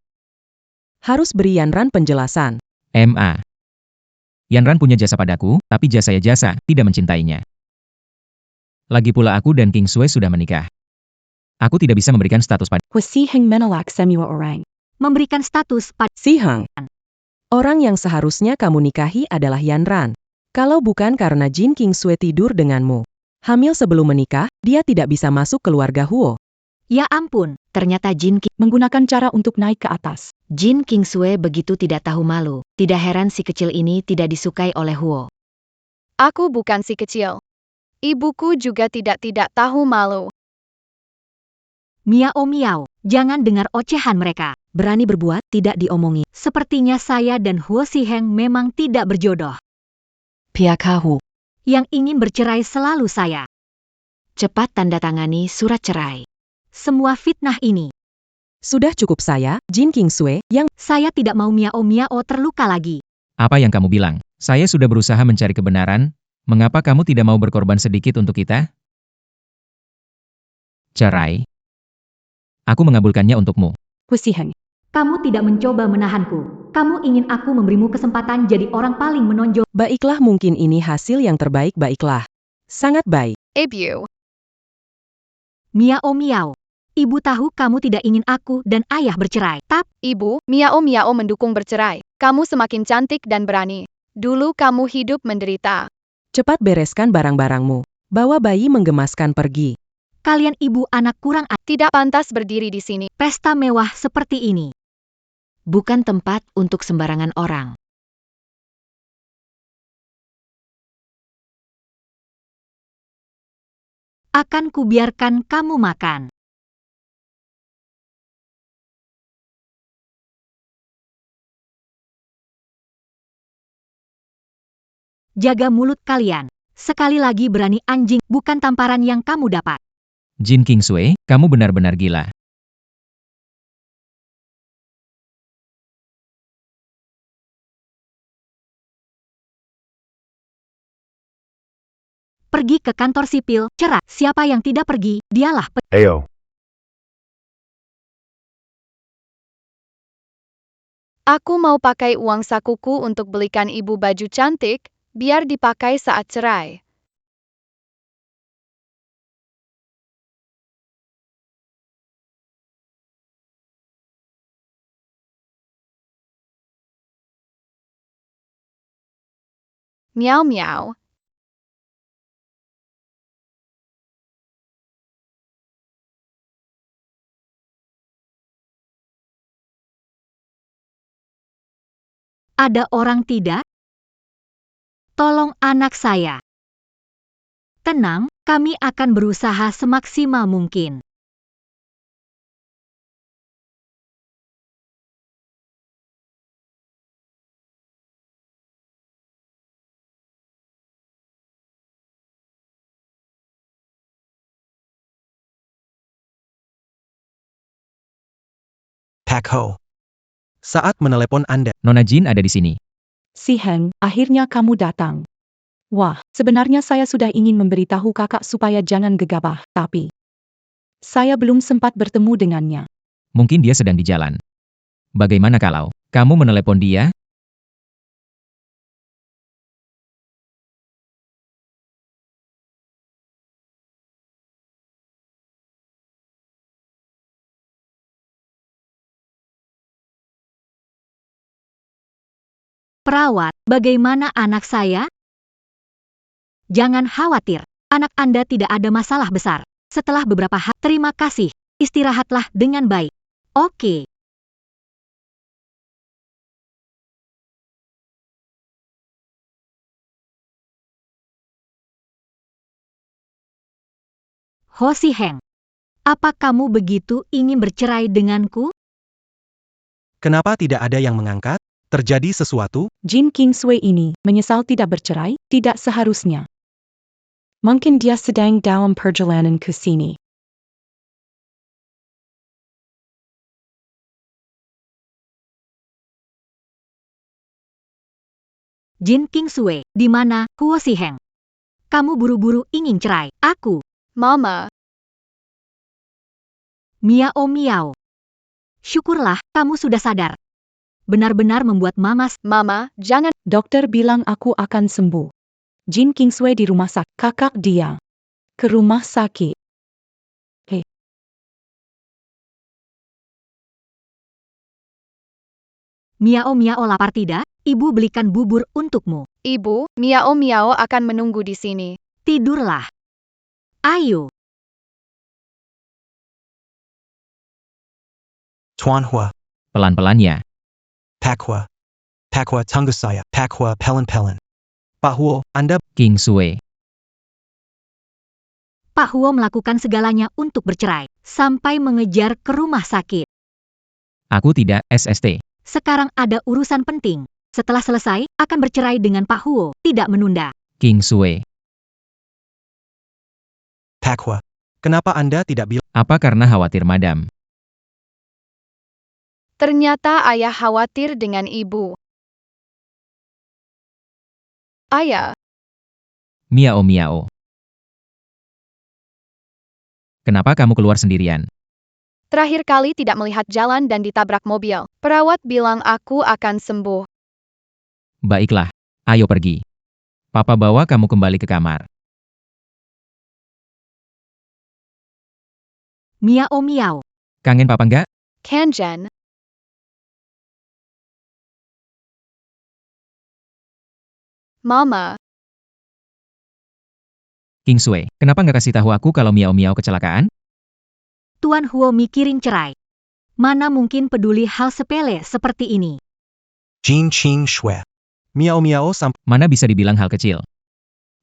[SPEAKER 3] Harus beri Yanran penjelasan.
[SPEAKER 1] M.A. Yanran punya jasa padaku, tapi jasa tidak mencintainya. Lagi pula aku dan King Sui sudah menikah. Aku tidak bisa memberikan status pada
[SPEAKER 8] Huasi Heng menolak semua orang.
[SPEAKER 2] Memberikan status pada
[SPEAKER 3] Si Heng. Orang yang seharusnya kamu nikahi adalah Yanran. Kalau bukan karena Jin King Sui tidur denganmu. Hamil sebelum menikah, dia tidak bisa masuk keluarga Huo.
[SPEAKER 2] Ya ampun,
[SPEAKER 9] Ternyata
[SPEAKER 8] Menggunakan cara untuk naik ke atas.
[SPEAKER 9] Jin King Sui begitu tidak tahu malu. Tidak heran si kecil ini tidak disukai oleh Huo.
[SPEAKER 6] Aku bukan si kecil. Ibuku juga tidak tahu malu.
[SPEAKER 2] Miao Miao, jangan dengar ocehan mereka.
[SPEAKER 9] Berani berbuat, tidak diomongi.
[SPEAKER 2] Sepertinya saya dan Huo Si Heng memang tidak berjodoh.
[SPEAKER 9] Pihak Hu.
[SPEAKER 2] Yang ingin bercerai selalu saya.
[SPEAKER 9] Cepat tanda tangani surat cerai.
[SPEAKER 2] Semua fitnah ini.
[SPEAKER 3] Sudah cukup saya, Jin King Sui, yang
[SPEAKER 2] Saya tidak mau Miao Miao terluka lagi.
[SPEAKER 1] apa yang kamu bilang. Saya sudah berusaha mencari kebenaran. Mengapa kamu tidak mau berkorban sedikit untuk kita? Cerai. Aku mengabulkannya untukmu.
[SPEAKER 8] Huasi Heng.
[SPEAKER 2] Kamu tidak mencoba menahanku. Kamu ingin aku memberimu kesempatan jadi orang paling menonjol.
[SPEAKER 3] baiklah mungkin ini hasil yang terbaik baiklah. Sangat baik.
[SPEAKER 6] Ibu.
[SPEAKER 2] Miao Miao. Ibu tahu kamu tidak ingin aku dan ayah bercerai.
[SPEAKER 6] Ibu, Miao Miao mendukung bercerai. Kamu semakin cantik dan berani. Dulu kamu hidup menderita.
[SPEAKER 3] Cepat bereskan barang-barangmu. Bawa bayi menggemaskan pergi.
[SPEAKER 2] Kalian ibu anak kurang
[SPEAKER 6] Tidak pantas berdiri di sini.
[SPEAKER 2] pesta mewah seperti ini.
[SPEAKER 9] Bukan tempat untuk sembarangan orang.
[SPEAKER 2] Akan kubiarkan kamu makan. Jaga mulut kalian. Sekali lagi berani anjing, bukan tamparan yang kamu dapat.
[SPEAKER 1] Jin King Sui, kamu benar-benar gila.
[SPEAKER 2] Pergi ke kantor sipil, cerah. Siapa yang tidak pergi, dialah
[SPEAKER 5] Ayo,
[SPEAKER 6] Aku mau pakai uang sakuku untuk belikan ibu baju cantik, biar dipakai saat cerai. Miao miao.
[SPEAKER 2] Ada orang tidak? Tolong anak saya. Tenang, kami akan berusaha semaksimal mungkin.
[SPEAKER 7] Pak Ho. Saat menelepon Anda,
[SPEAKER 1] Nona Jin ada di sini.
[SPEAKER 8] Si Heng, akhirnya kamu datang. Wah, sebenarnya saya sudah ingin memberitahu kakak supaya jangan gegabah, tapi saya belum sempat bertemu dengannya.
[SPEAKER 1] Mungkin dia sedang di jalan. Bagaimana kalau kamu menelepon dia?
[SPEAKER 2] Perawat, bagaimana anak saya? Jangan khawatir, anak Anda tidak ada masalah besar. Setelah beberapa hari, terima kasih. Istirahatlah dengan baik. Oke. Ho Si Heng, apa kamu begitu ingin bercerai denganku?
[SPEAKER 7] Kenapa tidak ada yang mengangkat? Terjadi sesuatu?
[SPEAKER 8] Jin Kingsway ini menyesal tidak bercerai, tidak seharusnya. Mungkin dia sedang dalam perjalanan ke sini.
[SPEAKER 2] Jin Kingsway, di mana, Ho Si Heng? Kamu buru-buru ingin cerai. Aku,
[SPEAKER 6] Mama,
[SPEAKER 2] Miao Miao. Syukurlah, kamu sudah sadar. Benar-benar membuat Mama.
[SPEAKER 6] Mama, jangan.
[SPEAKER 8] Dokter bilang aku akan sembuh. Jin Kingsway di rumah sakit. Kakak dia ke rumah sakit.
[SPEAKER 2] Miao Miao lapar tidak? Ibu belikan bubur untukmu.
[SPEAKER 6] Ibu, Miao Miao akan menunggu di sini.
[SPEAKER 2] Tidurlah. Ayo.
[SPEAKER 7] Tuan Hua,
[SPEAKER 1] Pelan-pelan ya.
[SPEAKER 7] Pak Hua. Pak Hua tunggu saya. Pak Hua pelan-pelan. Pak Huo, Anda
[SPEAKER 1] Kingsway.
[SPEAKER 2] Pak Huo melakukan segalanya untuk bercerai, sampai mengejar ke rumah sakit.
[SPEAKER 1] Aku tidak, SST.
[SPEAKER 2] Sekarang ada urusan penting. Setelah selesai, akan bercerai dengan Pak Huo, tidak menunda.
[SPEAKER 1] Kingsway.
[SPEAKER 7] Pak Hua. Kenapa Anda tidak bilang?
[SPEAKER 1] Apa karena khawatir madam?
[SPEAKER 6] Ternyata ayah khawatir dengan ibu. Ayah,
[SPEAKER 1] Miao Miao. Kenapa kamu keluar sendirian?
[SPEAKER 6] terakhir kali tidak melihat jalan dan ditabrak mobil. Perawat bilang aku akan sembuh.
[SPEAKER 1] Baiklah, ayo pergi. Papa bawa kamu kembali ke kamar.
[SPEAKER 2] Miao Miao.
[SPEAKER 1] Kangen papa nggak?
[SPEAKER 6] Kanjen. Mama,
[SPEAKER 1] Kingsway, kenapa nggak kasih tahu aku kalau Miao Miao kecelakaan?
[SPEAKER 2] Tuan Huo mikirin cerai. Mana mungkin peduli hal sepele seperti ini.
[SPEAKER 7] Jin Qing Shui. Miao Miao sampai.
[SPEAKER 1] Mana bisa dibilang hal kecil?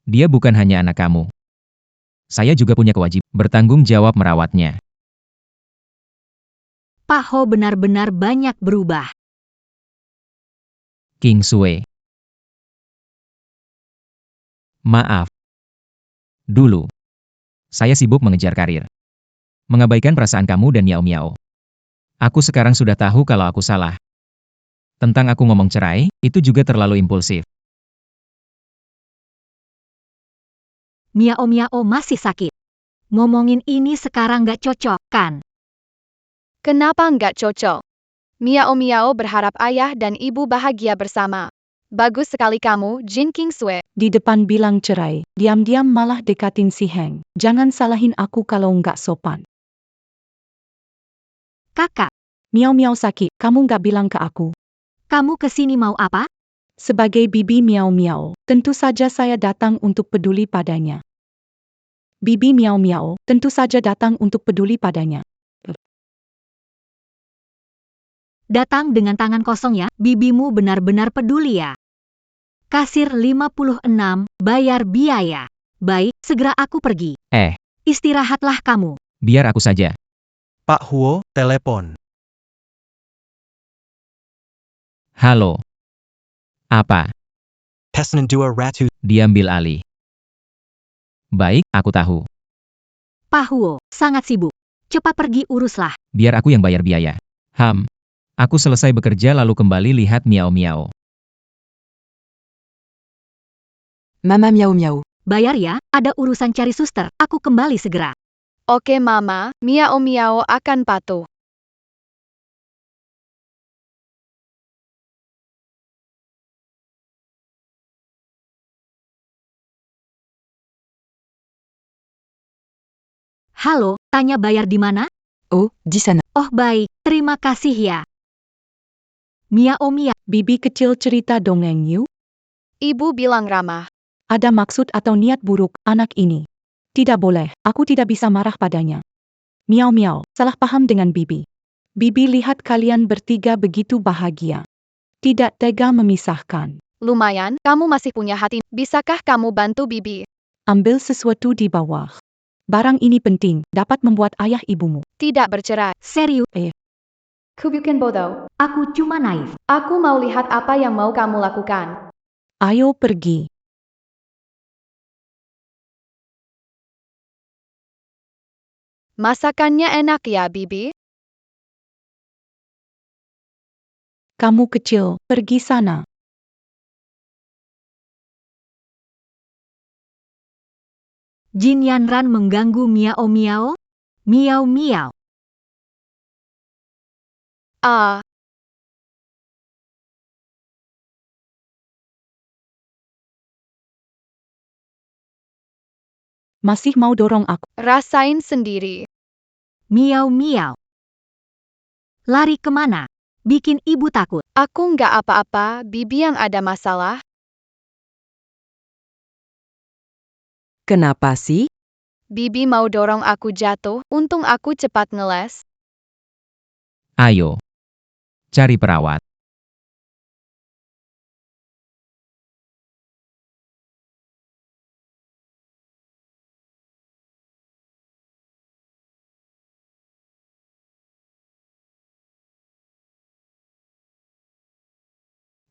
[SPEAKER 1] Dia bukan hanya anak kamu. Saya juga punya kewajiban bertanggung jawab merawatnya.
[SPEAKER 2] Pak Ho benar-benar banyak berubah.
[SPEAKER 1] Kingsway. Maaf. Dulu, saya sibuk mengejar karir. Mengabaikan perasaan kamu dan Miao Miao. Aku sekarang sudah tahu kalau aku salah. Tentang aku ngomong cerai, itu juga terlalu impulsif.
[SPEAKER 2] Miao Miao masih sakit. Ngomongin ini sekarang gak cocok, kan?
[SPEAKER 6] kenapa nggak cocok? Miao Miao berharap ayah dan ibu bahagia bersama. Bagus sekali kamu, Jin Kingsway.
[SPEAKER 8] Di depan bilang cerai, diam-diam malah dekatin si Heng. Jangan salahin aku kalau nggak sopan.
[SPEAKER 2] Kakak,
[SPEAKER 8] Miao Miao sakit, kamu nggak bilang ke aku.
[SPEAKER 2] kamu kesini mau apa?
[SPEAKER 8] Sebagai bibi Miao Miao, tentu saja saya datang untuk peduli padanya. Bibi Miao Miao, tentu saja datang untuk peduli padanya.
[SPEAKER 2] Datang dengan tangan kosong ya, bibimu benar-benar peduli ya. Kasir 56, bayar biaya. Baik, segera aku pergi. Istirahatlah kamu.
[SPEAKER 1] Biar aku saja.
[SPEAKER 7] Pak Huo, telepon.
[SPEAKER 1] Halo. Apa?
[SPEAKER 7] Pesnen dua ratu.
[SPEAKER 1] Diambil alih. Baik, aku tahu.
[SPEAKER 2] Pak Huo, sangat sibuk. Cepat pergi uruslah.
[SPEAKER 1] Biar aku yang bayar biaya. Aku selesai bekerja lalu kembali lihat Miao Miao.
[SPEAKER 9] Mama Miao Miao.
[SPEAKER 2] Bayar ya, ada urusan cari suster. Aku kembali segera.
[SPEAKER 6] Oke Mama, Miao Miao akan patuh.
[SPEAKER 2] Halo, tanya bayar di mana?
[SPEAKER 9] Oh, di sana.
[SPEAKER 2] Oh baik, terima kasih ya. Miao Miao.
[SPEAKER 8] Bibi kecil cerita dongeng yuk.
[SPEAKER 6] Ibu bilang ramah.
[SPEAKER 8] Ada maksud atau niat buruk anak ini. Tidak boleh, aku tidak bisa marah padanya. Miau miau, salah paham dengan Bibi. Bibi lihat kalian bertiga begitu bahagia. Tidak tega memisahkan.
[SPEAKER 6] Lumayan, kamu masih punya hati. Bisakah kamu bantu Bibi?
[SPEAKER 8] Ambil sesuatu di bawah. Barang ini penting, dapat membuat ayah ibumu.
[SPEAKER 6] Tidak bercerai.
[SPEAKER 2] Serius,
[SPEAKER 6] Kubukan bodoh.
[SPEAKER 2] aku cuma naif.
[SPEAKER 6] Aku mau lihat apa yang mau kamu lakukan.
[SPEAKER 8] Ayo pergi.
[SPEAKER 6] Masakannya enak ya, Bibi?
[SPEAKER 8] Kamu kecil, pergi sana.
[SPEAKER 2] Jin Yanran mengganggu Miao Miao. Miau Miau.
[SPEAKER 6] Ah,
[SPEAKER 8] Masih mau dorong aku.
[SPEAKER 6] rasain sendiri.
[SPEAKER 2] Miau Miau. Lari kemana? Bikin ibu takut.
[SPEAKER 6] Aku nggak apa-apa, Bibi yang ada masalah.
[SPEAKER 3] Kenapa sih?
[SPEAKER 6] Bibi mau dorong aku jatuh, untung aku cepat ngeles.
[SPEAKER 1] Ayo. Cari perawat.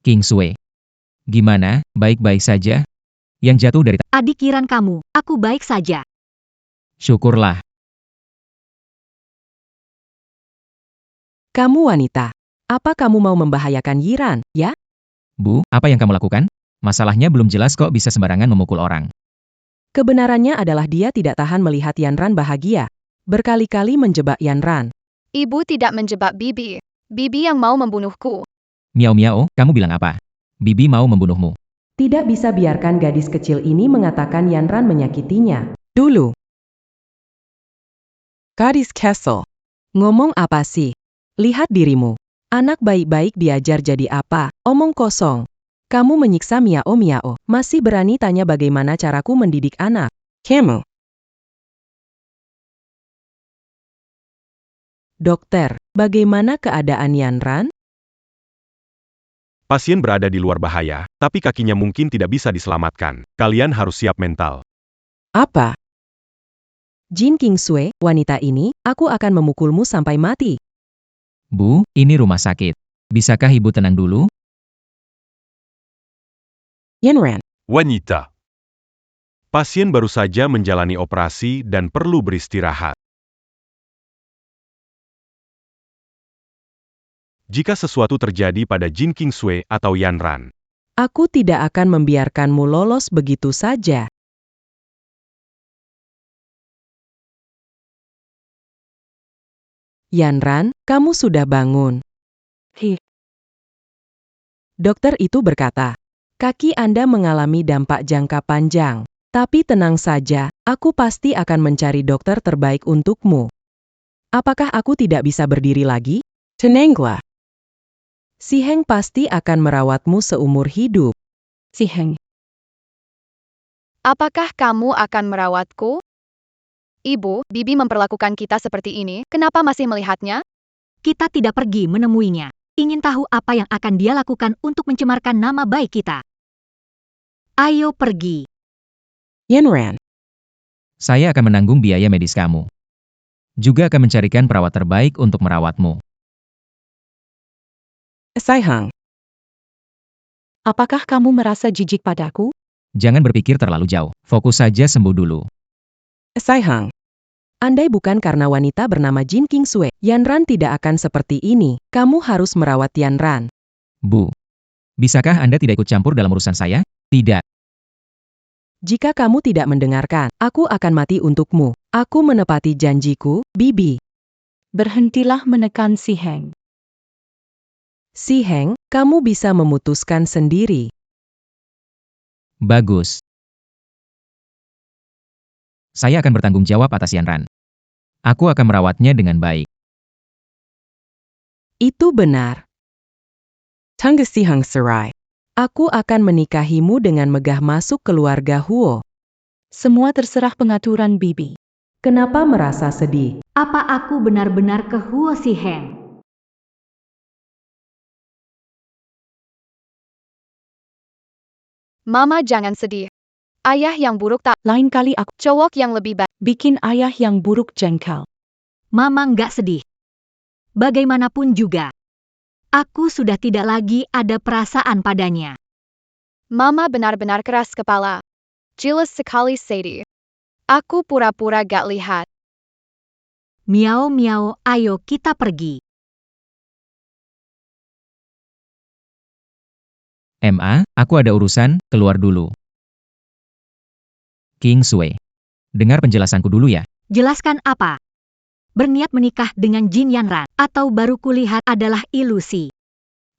[SPEAKER 1] King Sui. Gimana, baik-baik saja? Yang jatuh dari
[SPEAKER 2] Adik kiran kamu, aku baik saja.
[SPEAKER 1] syukurlah.
[SPEAKER 3] Kamu wanita. Apa kamu mau membahayakan Yiran, ya?
[SPEAKER 1] Bu, apa yang kamu lakukan? Masalahnya belum jelas kok bisa sembarangan memukul orang.
[SPEAKER 3] Kebenarannya adalah dia tidak tahan melihat Yanran bahagia. Berkali-kali menjebak Yanran.
[SPEAKER 6] Ibu tidak menjebak Bibi. Bibi yang mau membunuhku.
[SPEAKER 1] Miao Miao, kamu bilang apa? Bibi mau membunuhmu.
[SPEAKER 3] Tidak bisa biarkan gadis kecil ini mengatakan Yanran menyakitinya. Dulu. Gadis Castle. Ngomong apa sih? Lihat dirimu. Anak baik-baik diajar jadi apa? Omong kosong. Kamu menyiksa Miao Miao. Masih berani tanya bagaimana caraku mendidik anak. Kamu. Dokter, bagaimana keadaan Yanran?
[SPEAKER 4] Pasien berada di luar bahaya, tapi kakinya mungkin tidak bisa diselamatkan. Kalian harus siap mental.
[SPEAKER 3] Apa? Jin Kingsue, wanita ini, aku akan memukulmu sampai mati.
[SPEAKER 1] Bu, ini rumah sakit. Bisakah ibu tenang dulu?
[SPEAKER 3] Yanran.
[SPEAKER 4] Wanita. Pasien baru saja menjalani operasi dan perlu beristirahat. Jika sesuatu terjadi pada Jin Kingsue atau Yanran,
[SPEAKER 3] Aku tidak akan membiarkanmu lolos begitu saja. Yanran, kamu sudah bangun.
[SPEAKER 8] Hi,
[SPEAKER 3] Dokter itu berkata, kaki Anda mengalami dampak jangka panjang. Tapi tenang saja, aku pasti akan mencari dokter terbaik untukmu. Apakah aku tidak bisa berdiri lagi? Tenanglah. Si Heng pasti akan merawatmu seumur hidup.
[SPEAKER 8] si Heng.
[SPEAKER 6] Apakah kamu akan merawatku? Ibu, Bibi memperlakukan kita seperti ini, kenapa masih melihatnya?
[SPEAKER 2] Kita tidak pergi menemuinya. Ingin tahu apa yang akan dia lakukan untuk mencemarkan nama baik kita. Ayo pergi.
[SPEAKER 3] Yanran.
[SPEAKER 1] Saya akan menanggung biaya medis kamu. Juga akan mencarikan perawat terbaik untuk merawatmu.
[SPEAKER 3] Sai Hang.
[SPEAKER 8] Apakah kamu merasa jijik padaku?
[SPEAKER 1] Jangan berpikir terlalu jauh. Fokus saja sembuh dulu.
[SPEAKER 3] Sai Hang. Andai bukan karena wanita bernama Jin Kingsue, Yanran tidak akan seperti ini. Kamu harus merawat Yanran.
[SPEAKER 1] Bu, bisakah Anda tidak ikut campur dalam urusan saya? Tidak.
[SPEAKER 3] Jika kamu tidak mendengarkan, aku akan mati untukmu. Aku menepati janjiku, Bibi.
[SPEAKER 8] Berhentilah menekan si Heng.
[SPEAKER 3] Si Heng, kamu bisa memutuskan sendiri.
[SPEAKER 1] Bagus. Saya akan bertanggung jawab atas Yanran. Aku akan merawatnya dengan baik.
[SPEAKER 3] Itu benar. Tunggu Siheng Serai. Aku akan menikahimu dengan megah masuk keluarga Huo.
[SPEAKER 8] Semua terserah pengaturan Bibi.
[SPEAKER 3] Kenapa merasa sedih?
[SPEAKER 2] Apa aku benar-benar ke Huo Si Heng?
[SPEAKER 6] Mama jangan sedih. Ayah yang buruk tak
[SPEAKER 8] Lain kali aku
[SPEAKER 6] cowok yang lebih baik.
[SPEAKER 8] bikin ayah yang buruk jengkel.
[SPEAKER 2] Mama nggak sedih. Bagaimanapun juga, aku sudah tidak lagi ada perasaan padanya.
[SPEAKER 6] Mama benar-benar keras kepala. Jelas sekali Sadie. Aku pura-pura gak lihat.
[SPEAKER 2] Miao miao, ayo kita pergi.
[SPEAKER 1] Ma, aku ada urusan, keluar dulu. King Sui. Dengar penjelasanku dulu ya.
[SPEAKER 2] Jelaskan apa? Berniat menikah dengan Jin Yanran atau baru kulihat adalah ilusi?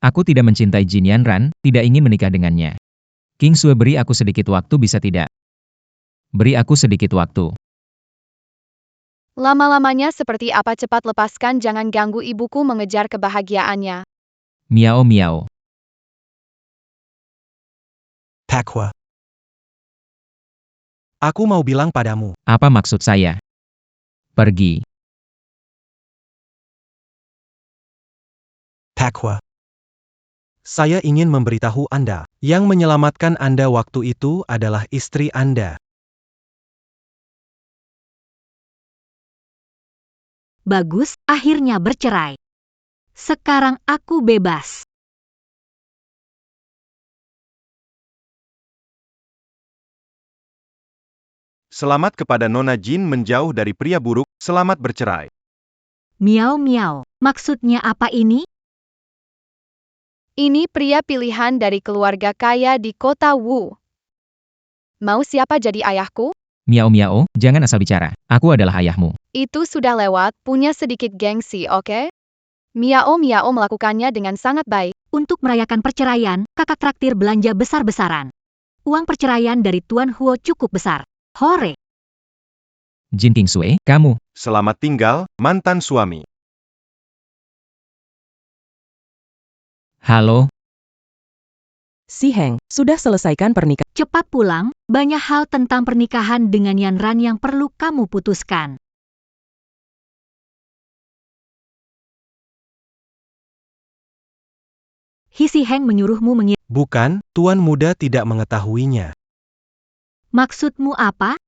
[SPEAKER 1] Aku tidak mencintai Jin Yanran, tidak ingin menikah dengannya. King Sui, beri aku sedikit waktu, bisa tidak? Beri aku sedikit waktu.
[SPEAKER 6] Lama-lamanya seperti apa, cepat lepaskan, jangan ganggu ibuku mengejar kebahagiaannya.
[SPEAKER 1] Miao miao.
[SPEAKER 7] Pakhwa. Aku mau bilang padamu.
[SPEAKER 1] Apa maksud saya? Pergi.
[SPEAKER 7] Pakhwa. Saya ingin memberitahu Anda, yang menyelamatkan Anda waktu itu adalah istri Anda.
[SPEAKER 2] Bagus, akhirnya bercerai. Sekarang aku bebas.
[SPEAKER 4] Selamat kepada Nona Jin menjauh dari pria buruk, selamat bercerai.
[SPEAKER 2] Miao miao, maksudnya apa ini?
[SPEAKER 6] Ini pria pilihan dari keluarga kaya di kota Wu. Mau siapa jadi ayahku?
[SPEAKER 1] Miao miao, jangan asal bicara. Aku adalah ayahmu.
[SPEAKER 6] Itu sudah lewat, punya sedikit gengsi, oke? Miao Miao melakukannya dengan sangat baik.
[SPEAKER 2] Untuk merayakan perceraian, kakak traktir belanja besar-besaran. Uang perceraian dari Tuan Huo cukup besar. Hore!
[SPEAKER 1] Jin King Sui, kamu.
[SPEAKER 4] Selamat tinggal, mantan suami.
[SPEAKER 1] Halo,
[SPEAKER 3] Siheng, sudah selesaikan pernikahan.
[SPEAKER 2] Cepat pulang, banyak hal tentang pernikahan dengan Yanran yang perlu kamu putuskan. Hisi Heng menyuruhmu mengirim.
[SPEAKER 7] Bukan, Tuan Muda tidak mengetahuinya.
[SPEAKER 2] Maksudmu apa?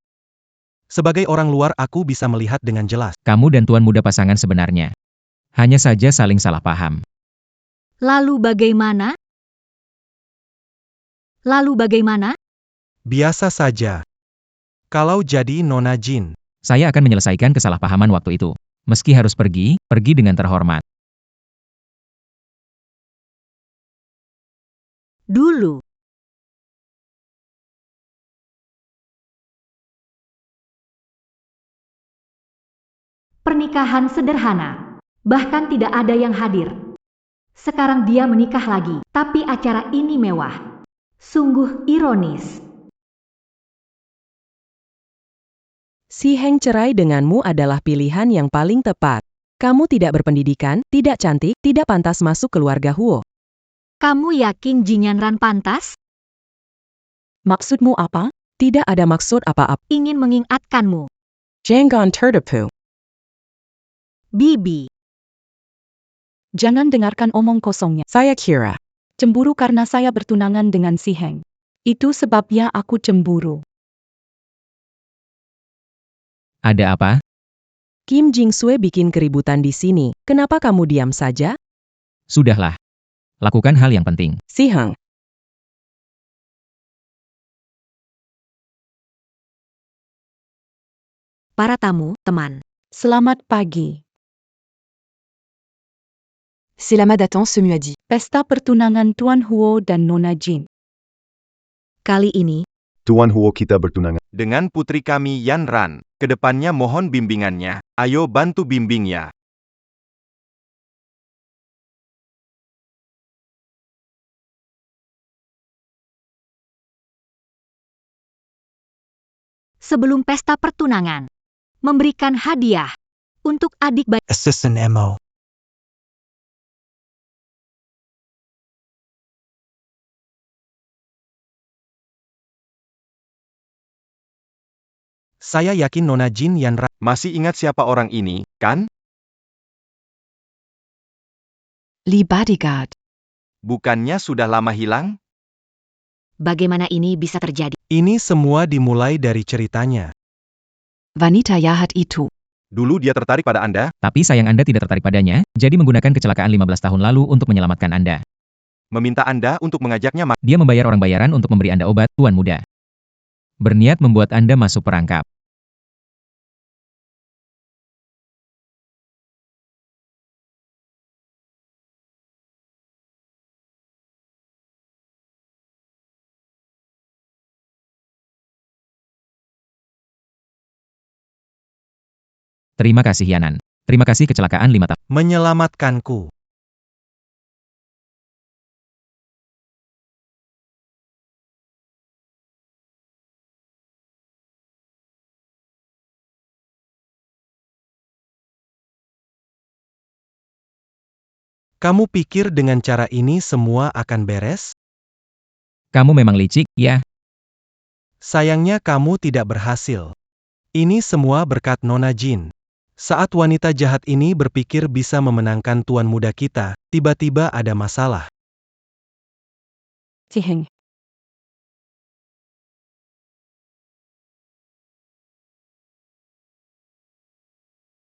[SPEAKER 7] Sebagai orang luar aku bisa melihat dengan jelas.
[SPEAKER 1] kamu dan Tuan Muda pasangan sebenarnya. Hanya saja saling salah paham.
[SPEAKER 2] Lalu bagaimana? Lalu bagaimana?
[SPEAKER 7] Biasa saja. Kalau jadi Nona Jin.
[SPEAKER 1] Saya akan menyelesaikan kesalahpahaman waktu itu. Meski harus pergi, pergi dengan terhormat.
[SPEAKER 2] Dulu. Pernikahan sederhana. Bahkan tidak ada yang hadir. Sekarang dia menikah lagi, tapi acara ini mewah. Sungguh ironis.
[SPEAKER 3] Siheng cerai denganmu adalah pilihan yang paling tepat. Kamu tidak berpendidikan, tidak cantik, tidak pantas masuk keluarga Huo.
[SPEAKER 2] Kamu yakin Jin Yanran pantas?
[SPEAKER 8] Maksudmu apa?
[SPEAKER 3] Tidak ada maksud apa-apa.
[SPEAKER 2] Ingin mengingatkanmu.
[SPEAKER 3] Jangan tertipu.
[SPEAKER 2] Bibi.
[SPEAKER 8] Jangan dengarkan omong kosongnya.
[SPEAKER 3] Saya kira.
[SPEAKER 8] Cemburu karena saya bertunangan dengan Siheng. Itu sebabnya aku cemburu.
[SPEAKER 1] Ada apa?
[SPEAKER 3] Kim Jing Sui bikin keributan di sini. Kenapa kamu diam saja?
[SPEAKER 1] Sudahlah. Lakukan hal yang penting.
[SPEAKER 3] Siheng.
[SPEAKER 2] Para tamu, teman.
[SPEAKER 8] Selamat pagi.
[SPEAKER 9] C'est la Madaton Semuadi.
[SPEAKER 8] Pesta pertunangan Tuan Huo dan Nona Jin.
[SPEAKER 2] Kali ini,
[SPEAKER 5] Tuan Huo kita bertunangan.
[SPEAKER 4] Dengan putri kami Yanran, kedepannya mohon bimbingannya, ayo bantu bimbing ya.
[SPEAKER 2] sebelum pesta pertunangan, memberikan hadiah untuk adik bayi.
[SPEAKER 7] Assistant MO. Saya yakin Nona Jin Yanran.
[SPEAKER 4] Masih ingat siapa orang ini, kan?
[SPEAKER 9] Lee Bodyguard.
[SPEAKER 4] Bukannya sudah lama hilang?
[SPEAKER 9] Bagaimana ini bisa terjadi?
[SPEAKER 7] Ini semua dimulai dari ceritanya.
[SPEAKER 9] Wanita jahat itu.
[SPEAKER 4] Dulu dia tertarik pada Anda,
[SPEAKER 1] Tapi sayang Anda tidak tertarik padanya, jadi menggunakan kecelakaan 15 tahun lalu untuk menyelamatkan Anda.
[SPEAKER 4] meminta Anda untuk mengajaknya makan.
[SPEAKER 1] Dia membayar orang bayaran untuk memberi Anda obat, Tuan Muda. Berniat membuat Anda masuk perangkap. Terima kasih Yanan. Terima kasih kecelakaan 5 tahun.
[SPEAKER 7] Menyelamatkanku. Kamu pikir dengan cara ini semua akan beres?
[SPEAKER 1] Kamu memang licik, ya?
[SPEAKER 7] Sayangnya kamu tidak berhasil. Ini semua berkat Nona Jin. Saat wanita jahat ini berpikir bisa memenangkan tuan muda kita, tiba-tiba ada masalah.
[SPEAKER 8] Siheng.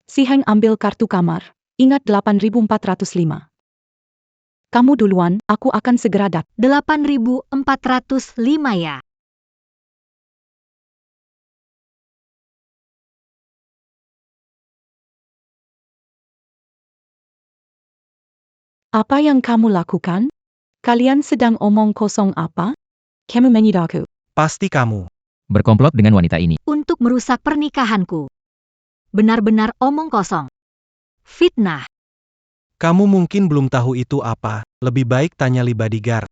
[SPEAKER 8] Siheng ambil kartu kamar. Ingat 8405. Kamu duluan, aku akan segera datang.
[SPEAKER 2] 8405 ya.
[SPEAKER 8] Apa yang kamu lakukan? Kalian sedang omong kosong apa? Kamu menyidaku.
[SPEAKER 7] Pasti kamu.
[SPEAKER 1] Berkomplot dengan wanita ini.
[SPEAKER 2] Untuk merusak pernikahanku. Benar-benar omong kosong. Fitnah.
[SPEAKER 7] Kamu mungkin belum tahu itu apa, lebih baik tanya Lee Bodyguard.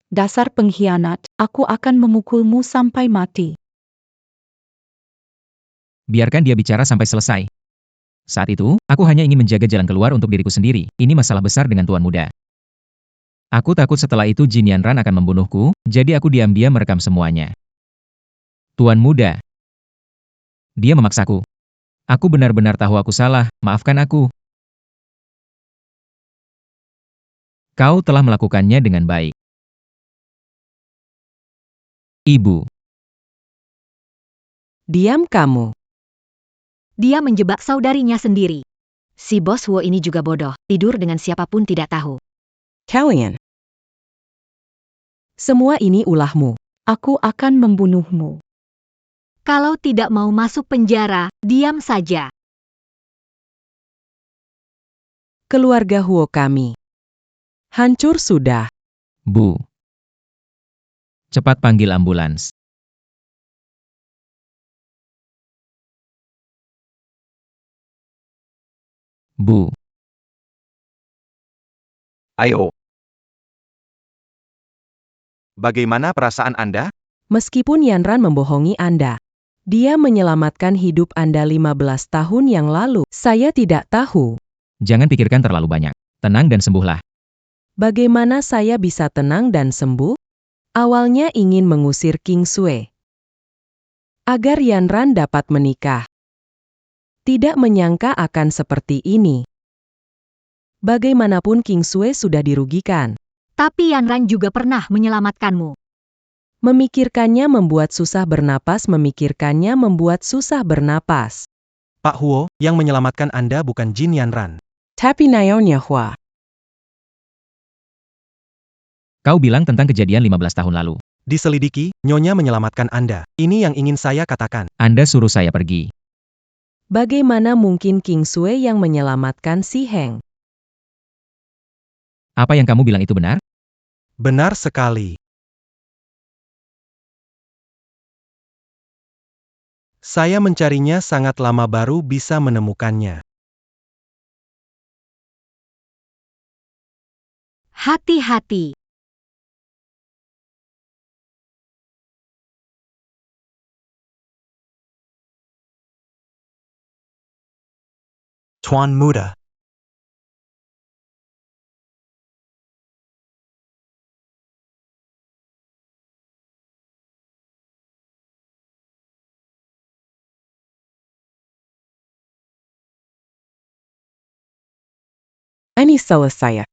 [SPEAKER 8] Dasar pengkhianat, aku akan memukulmu sampai mati.
[SPEAKER 1] Biarkan dia bicara sampai selesai. Saat itu, aku hanya ingin menjaga jalan keluar untuk diriku sendiri. Ini masalah besar dengan Tuan Muda. Aku takut setelah itu Jin Yanran akan membunuhku, jadi aku diam-diam merekam semuanya. Tuan Muda. Dia memaksaku. Aku benar-benar tahu aku salah, maafkan aku. Kau telah melakukannya dengan baik. Ibu.
[SPEAKER 3] Diam kamu.
[SPEAKER 2] Dia menjebak saudarinya sendiri.
[SPEAKER 9] Si bos Wo ini juga bodoh, tidur dengan siapapun tidak tahu.
[SPEAKER 3] Kalian. Semua ini ulahmu.
[SPEAKER 8] Aku akan membunuhmu.
[SPEAKER 2] Kalau tidak mau masuk penjara, diam saja.
[SPEAKER 3] Keluarga Huo kami. Hancur sudah.
[SPEAKER 1] Bu. Cepat panggil ambulans. Bu.
[SPEAKER 4] Ayo. Bagaimana perasaan Anda?
[SPEAKER 3] Meskipun Yanran membohongi Anda. Dia menyelamatkan hidup Anda 15 tahun yang lalu. Saya tidak tahu.
[SPEAKER 1] Jangan pikirkan terlalu banyak. Tenang dan sembuhlah.
[SPEAKER 3] Bagaimana saya bisa tenang dan sembuh? Awalnya ingin mengusir King Sui. Agar Yanran dapat menikah. Tidak menyangka akan seperti ini. Bagaimanapun King Sui sudah dirugikan.
[SPEAKER 2] Tapi Yanran juga pernah menyelamatkanmu.
[SPEAKER 3] Memikirkannya membuat susah bernapas, memikirkannya membuat susah bernapas.
[SPEAKER 7] Pak Huo, yang menyelamatkan Anda bukan Jin Yanran.
[SPEAKER 3] Tapi Naonya Hua.
[SPEAKER 1] Kau bilang tentang kejadian 15 tahun lalu.
[SPEAKER 7] Diselidiki, Nyonya menyelamatkan Anda. Ini yang ingin saya katakan.
[SPEAKER 1] Anda suruh saya pergi.
[SPEAKER 3] Bagaimana mungkin King Sui yang menyelamatkan si Heng?
[SPEAKER 1] Apa yang kamu bilang itu benar?
[SPEAKER 7] Benar sekali. Saya mencarinya sangat lama baru bisa menemukannya.
[SPEAKER 2] Hati-hati.
[SPEAKER 7] Tuan Muda.
[SPEAKER 3] Ini salah saya.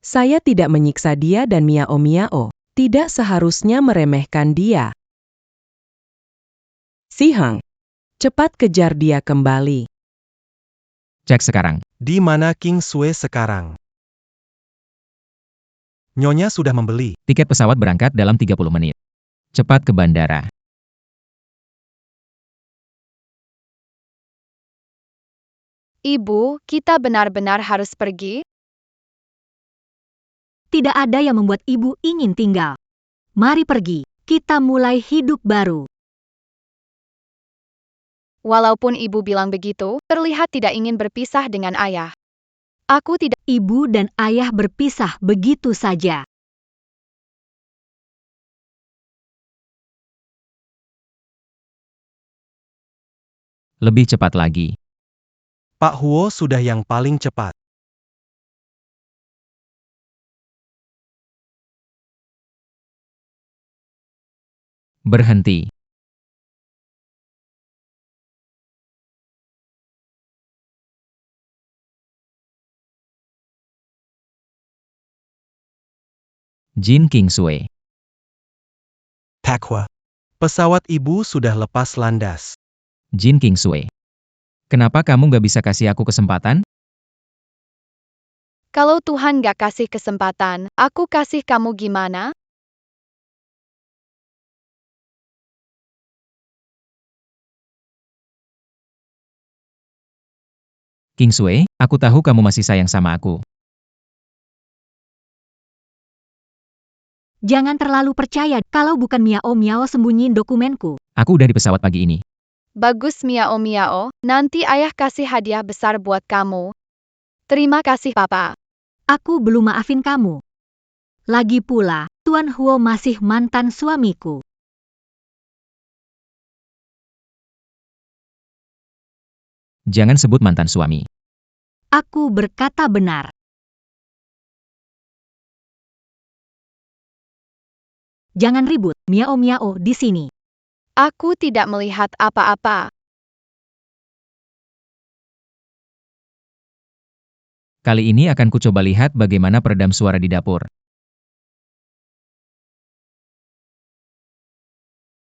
[SPEAKER 3] Saya tidak menyiksa dia dan Miao. Tidak seharusnya meremehkan dia. Si Hang, cepat kejar dia kembali.
[SPEAKER 1] Cek sekarang.
[SPEAKER 7] Di mana King Sue sekarang? Nyonya sudah membeli.
[SPEAKER 1] Tiket pesawat berangkat dalam 30 menit. Cepat ke bandara.
[SPEAKER 6] Ibu, kita benar-benar harus pergi?
[SPEAKER 2] Tidak ada yang membuat ibu ingin tinggal. Mari pergi, kita mulai hidup baru.
[SPEAKER 6] Walaupun ibu bilang begitu, terlihat tidak ingin berpisah dengan ayah. Aku tidak.
[SPEAKER 2] Ibu dan ayah berpisah begitu saja.
[SPEAKER 1] Lebih cepat lagi.
[SPEAKER 7] Pak Huo sudah yang paling cepat.
[SPEAKER 1] Berhenti. Jin Kingsway.
[SPEAKER 7] Pak Hua. Pesawat ibu sudah lepas landas.
[SPEAKER 1] Jin Kingsway. Kenapa kamu gak bisa kasih aku kesempatan?
[SPEAKER 6] Kalau Tuhan gak kasih kesempatan, aku kasih kamu gimana?
[SPEAKER 1] Kingsway, aku tahu kamu masih sayang sama aku.
[SPEAKER 2] Jangan terlalu percaya kalau bukan Miao sembunyiin dokumenku.
[SPEAKER 1] Aku udah di pesawat pagi ini.
[SPEAKER 6] Bagus Miao, nanti ayah kasih hadiah besar buat kamu. Terima kasih papa.
[SPEAKER 2] Aku belum maafin kamu. Lagi pula, Tuan Huo masih mantan suamiku.
[SPEAKER 1] Jangan sebut mantan suami.
[SPEAKER 2] Aku berkata benar. Jangan ribut, Miao di sini.
[SPEAKER 6] Aku tidak melihat apa-apa.
[SPEAKER 1] Kali ini akan kucoba lihat bagaimana peredam suara di dapur.